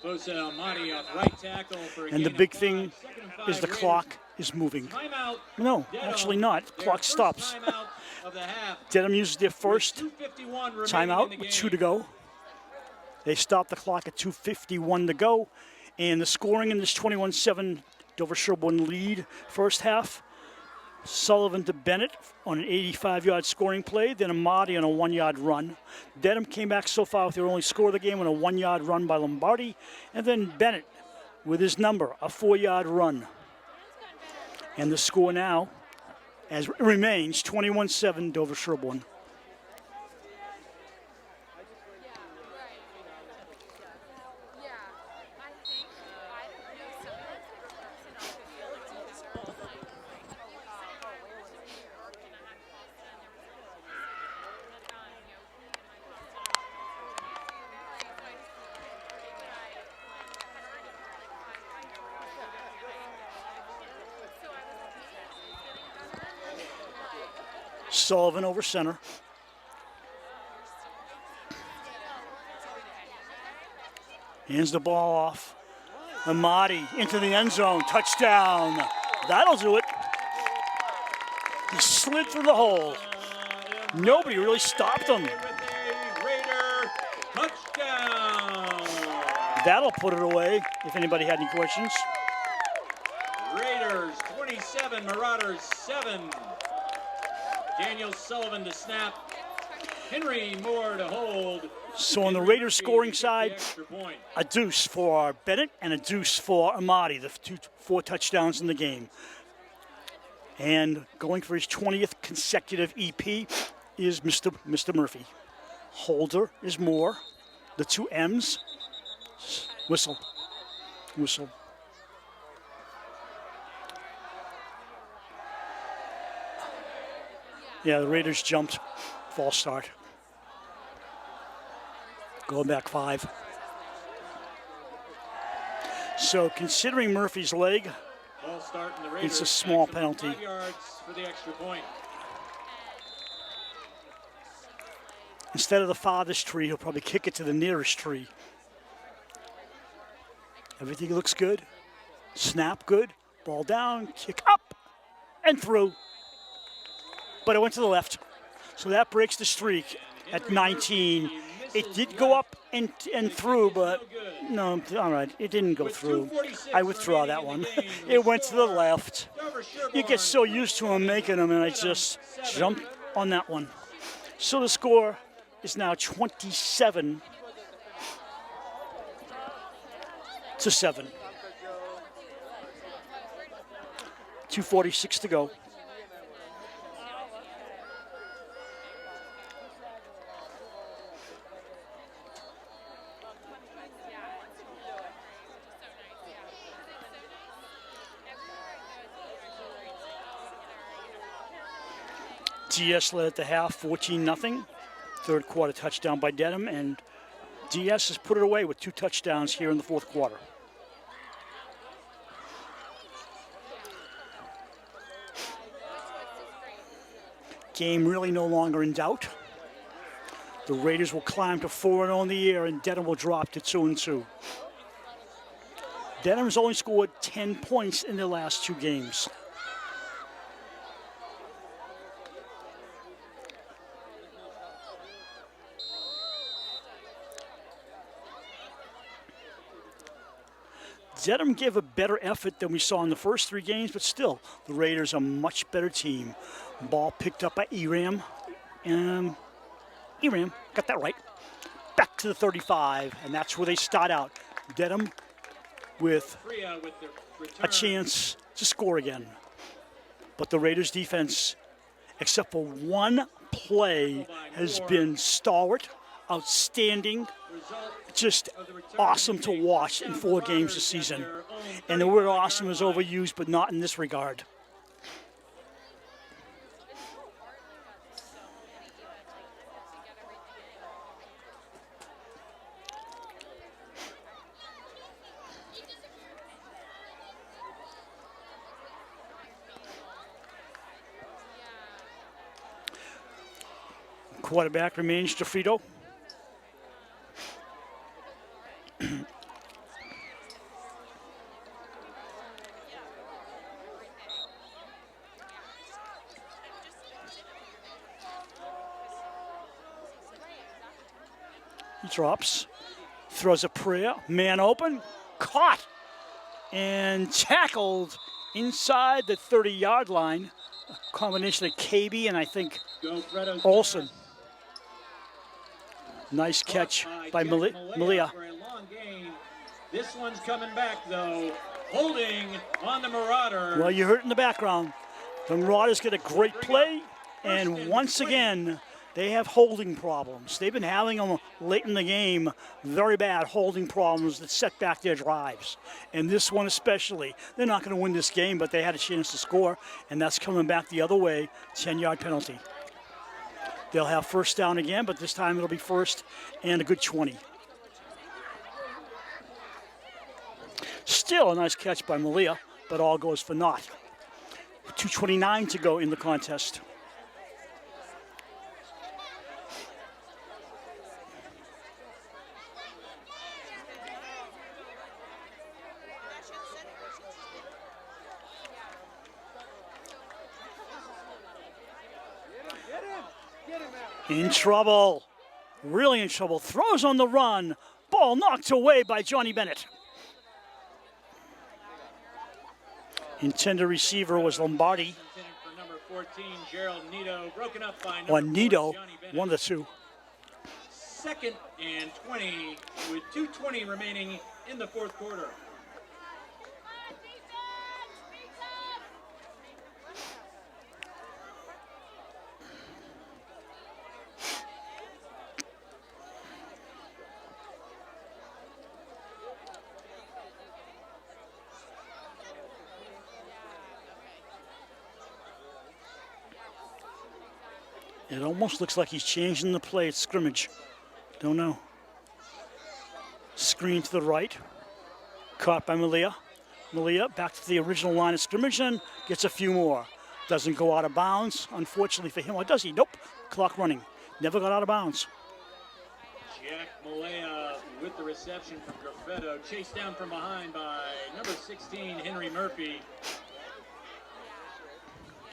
Amadi off right tackle for a And the gain big of 5. thing Second and 5 is the Raiders. clock is moving. Timeout. No, Dedham. actually not. Their Clock first stops. timeout of the half. Dedham uses their first 2:51 remaining in timeout the with game. 2 to go. They stop the clock at 2:51 to go. And the scoring in this 21-7 Dover-Sherborn lead first half. Sullivan to Bennett on an 85-yard scoring play, then Amadi on a 1-yard run. Dedham came back so far with their only score of the game on a 1-yard run by Lombardi, and then Bennett with his number, a 4-yard run. And the score now as remains 21-7 Dover-Sherborn. Sullivan over center. Hands the ball off. Amadi into the end zone. Touchdown. That'll do it. He slid through the hole. Nobody really stopped him. With a Raider touchdown. That'll put it away if anybody had any questions. Raiders 27, Marauders 7. Daniel Sullivan to snap. Henry Moore to hold. So on the Henry Raiders Murphy scoring to get the side, extra point. a deuce for Bennett and a deuce for Amadi, the 4 touchdowns in the game. And going for his 20th consecutive EP is Mr. Murphy. Holder is Moore. The 2 M's. Whistle. Whistle. Yeah, the Raiders jumped. False start. Going back 5. So considering Murphy's leg, Ball start in the Raiders. it's a small maximum penalty. 5 yards for the extra point. Instead of the farthest tree, he'll probably kick it to the nearest tree. Everything looks good. Snap good. Ball down, kick up, and through. But it went to the left. So that breaks the streak at 19. It did go up and through, but no, all right, it didn't go through. I withdraw that one. It went to the left. You get so used to him making them, and I just jumped on that one. So the score is now 27-7. 2:46 to go. DS led at the half, 14-0. Third quarter touchdown by Dedham, and DS has put it away with 2 touchdowns here in the fourth quarter. Game really no longer in doubt. The Raiders will climb to 4-0 in the year, and Dedham will drop to 2-2. Dedham has only scored 10 points in their last 2 games. Dedham gave a better effort than we saw in the first 3 games, but still, the Raiders are a much better team. Ball picked up by Eram. Eram, got that right. Back to the 35, and that's where they start out. Dedham with a chance to score again. But the Raiders' defense, except for one play, has been stalwart, outstanding, just awesome to watch in 4 games this season. And the word awesome is overused, but not in this regard. Quarterback remains DeFrito. He drops, throws a prayer, man open, caught, and tackled inside the 30-yard line. A combination of KB and I think Olsen. Nice catch by Malia. This one's coming back, though. Holding on the Marauder. Well, you heard it in the background. The Marauders get a great play, and once again, they have holding problems. They've been having them late in the game, very bad holding problems that set back their drives. And this one especially. They're not going to win this game, but they had a chance to score, and that's coming back the other way, 10-yard penalty. They'll have first down again, but this time it'll be first and a good 20. Still a nice catch by Malia, but all goes for naught. 2:29 to go in the contest. In trouble, really in trouble. Throws on the run. Ball knocked away by Johnny Bennett. Intended receiver was Lombardi. For number 14, Gerald Nito, broken up by Or number Nito, 4, Johnny Bennett. one of the two. 2nd and 20 with 2:20 remaining in the fourth quarter. It almost looks like he's changing the play at scrimmage. Don't know. Screen to the right. Caught by Malia. Malia back to the original line of scrimmage and gets a few more. Doesn't go out of bounds, unfortunately for him. Or does he? Nope. Clock running. Never got out of bounds. Jack Malaya with the reception from Graffetto. Chased down from behind by number 16, Henry Murphy.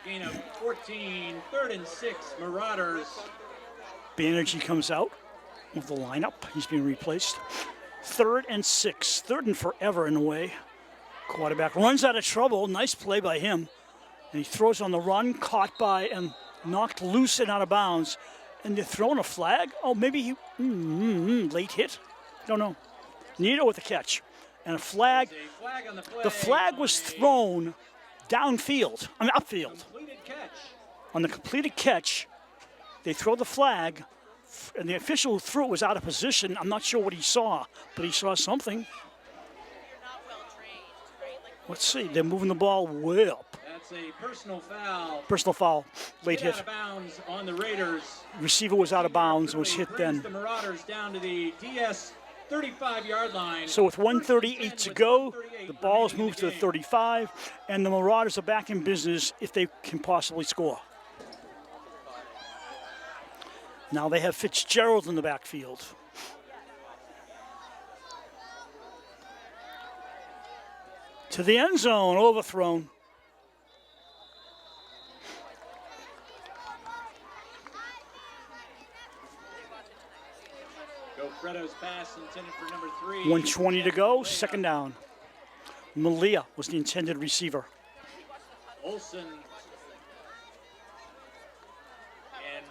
Gain of 14, 3rd and 6, Marauders. Banerjee comes out of the lineup. He's being replaced. 3rd and 6. 3rd and forever in a way. Quarterback runs out of trouble. Nice play by him. And he throws on the run, caught by and knocked loose and out of bounds. And they're throwing a flag? Oh, maybe he, late hit? Don't know. Nito with the catch. And a flag. On the play. The flag was thrown downfield, upfield. Completed catch. On the completed catch, they throw the flag, and the official who threw it was out of position. I'm not sure what he saw, but he saw something. Let's see, they're moving the ball way up. That's That's a personal foul. Personal foul, late Hit hit. out of bounds on the Raiders. Receiver was out of bounds and was hit Brings then. the Marauders down to the DS 35-yard line. So with First and 1:38 10 to with go, 1:38 the ball's remaining in moved to the game. 35, and the Marauders are back in business if they can possibly score. Now they have Fitzgerald in the backfield. To the end zone, overthrown. Gofredo's pass intended for number 3. 1:20 to go, second down. Malia was the intended receiver. Olsen and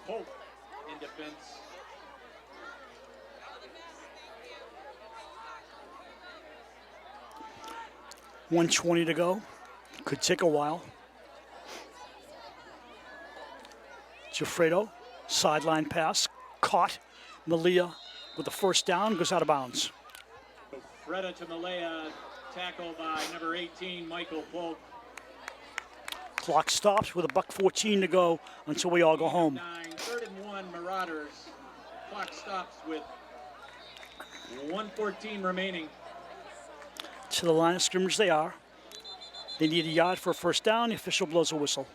Pope in defense. $1:20 to go. Could take a while. Gifredo, sideline pass, caught. Malia with the first down, goes out of bounds. Freda to Malaya, tackle by number 18, Michael Polk. Clock stops with $1:14 to go until we all go home. 3rd and 1, Marauders. Clock stops with 1:14 remaining. To the line of scrimmage they are. They need a yard for a first down. The official blows a whistle.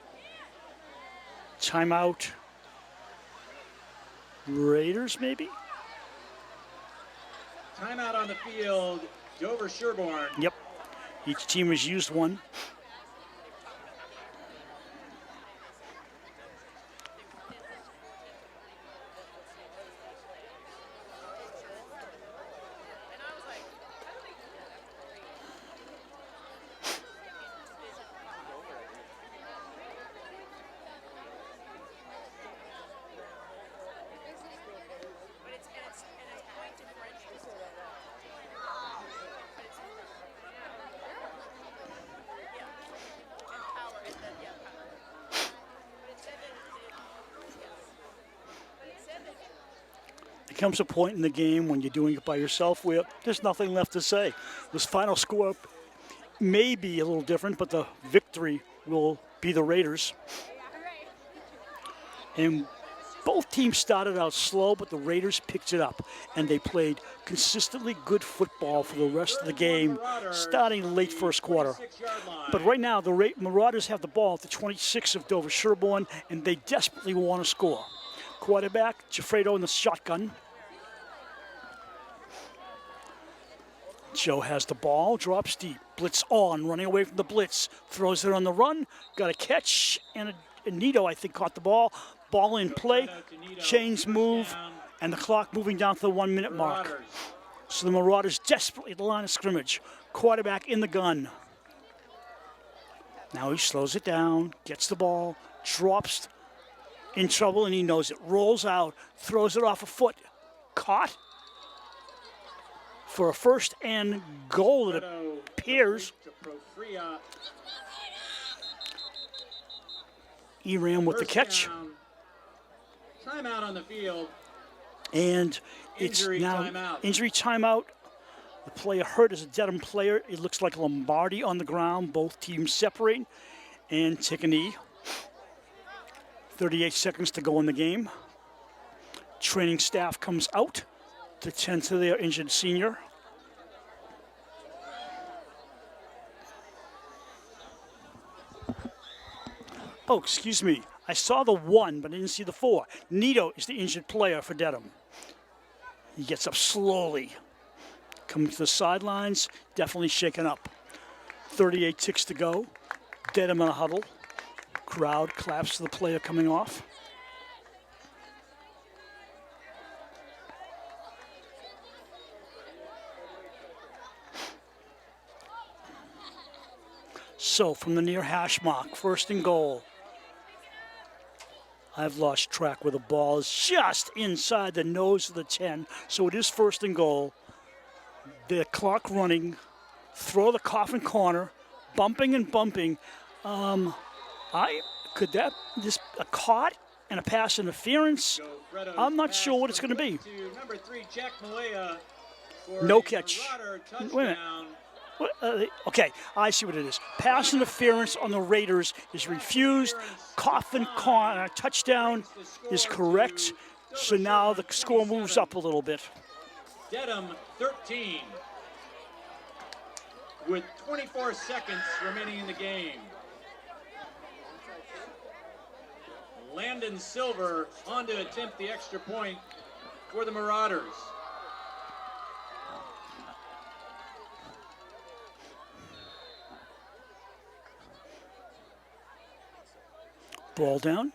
Timeout. Raiders, maybe? Timeout on the field, Dover-Sherborn. Yep. Each team has used one. There comes a point in the game when you're doing it by yourself where there's nothing left to say. This final score may be a little different, but the victory will be the Raiders. And both teams started out slow, but the Raiders picked it up, and they played consistently good football for the rest of the game, starting late first quarter. But right now, the Marauders have the ball at the 26 of Dover-Sherborn, and they desperately want to score. Quarterback, Gifredo in the shotgun. Joe has the ball, drops deep, blitz on, running away from the blitz, throws it on the run, got a catch, and Nito, I think, caught the ball. Ball in play, chains move, and the clock moving down to the 1 minute mark. So the Marauders desperately at the line of scrimmage. Quarterback in the gun. Now he slows it down, gets the ball, drops in trouble, and he knows it. Rolls out, throws it off a foot, caught for a first and goal, it appears. Eram with the catch. Timeout on the field. And it's Injury now timeout. Injury timeout. The player hurt is a Dedham player. It looks like Lombardi on the ground. Both teams separate and take a knee. 38 seconds to go in the game. Training staff comes out to tend to their injured senior. Oh, excuse me. I saw the 1, but I didn't see the 4. Nito is the injured player for Dedham. He gets up slowly. Coming to the sidelines, definitely shaken up. 38 ticks to go. Dedham in a huddle. Crowd claps to the player coming off. So from the near hash mark, first and goal. I've lost track where the ball is just inside the nose of the 10. So it is first and goal. The clock running. Throw the coffin corner. Bumping and bumping. Could that just a caught and a pass interference? I'm not sure what it's going to be. Number 3, Jack Malaya, for No a catch. Marauder Wait a minute. touchdown. Okay, I see what it is. Pass interference on the Raiders is refused. Coffin touchdown is correct. So now the score moves up a little bit. Dedham 13 with 24 seconds remaining in the game. Landon Silver on to attempt the extra point for the Marauders. Ball down.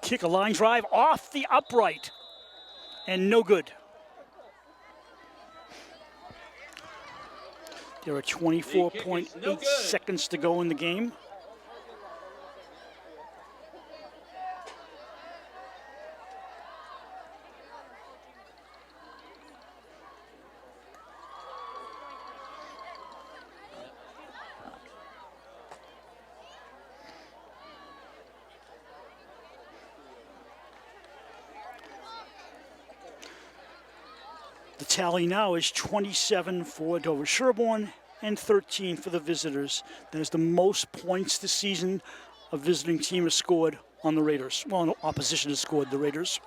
Kick a line drive off the upright. And no good. There are 24.8 seconds to go in the game. The tally now is 27 for Dover-Sherborn and 13 for the visitors. That is the most points this season a visiting team has scored on the Raiders. Well, no, opposition has scored the Raiders.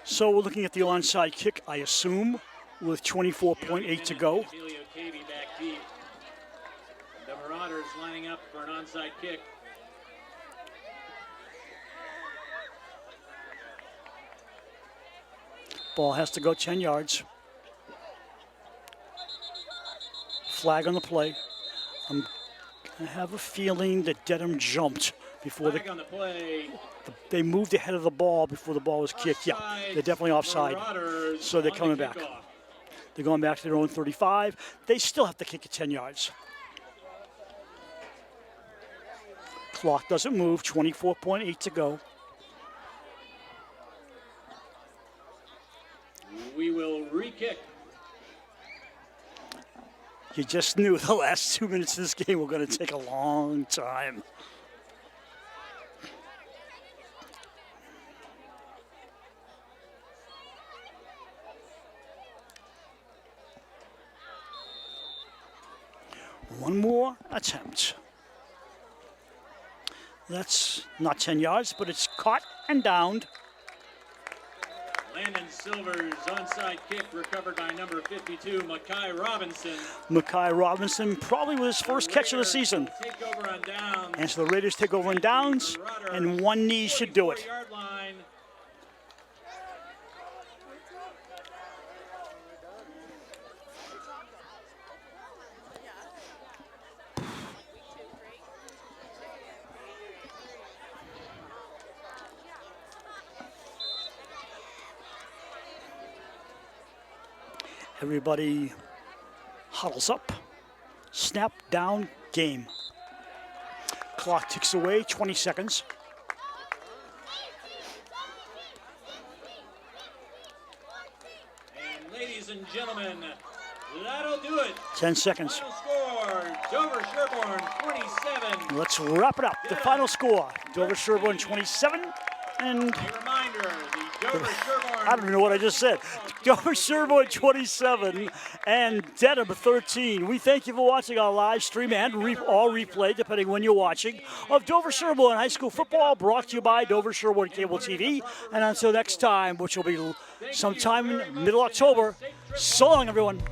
So we're looking at the onside kick, I assume, with 24.8 to go. The Marauders lining up for an onside kick. Ball has to go 10 yards. Flag on the play. I have a feeling that Dedham jumped before Flag on the play. They moved ahead of the ball before the ball was kicked. Yeah, they're definitely offside. So they're coming back. They're going back to their own 35. They still have to kick it 10 yards. Clock doesn't move, 24.8 to go. We will re-kick. You just knew the last 2 minutes of this game were going to take a long time. One more attempt. That's not 10 yards, but it's caught and downed. Landon Silver's onside kick recovered by number 52, Mackay Robinson. Mackay Robinson probably was his first catch of the season. Take over on downs. And so the Raiders take over on downs, and one knee should do it. Line. Everybody huddles up. Snap, down, game. Clock ticks away, 20 seconds. And ladies and gentlemen, that'll do it. 10 seconds. Final score, Dover-Sherborn 27. Let's wrap it up. The final score, Dover-Sherborn 27 and... A reminder, the Dover-Sherborn... I don't even know what I just said. Dover-Sherborn 27 and Dedham 13. We thank you for watching our live stream and all replay, depending when you're watching, of Dover-Sherborn High School football, brought to you by Dover-Sherborn Cable TV. And until next time, which will be sometime in middle October, so long, everyone.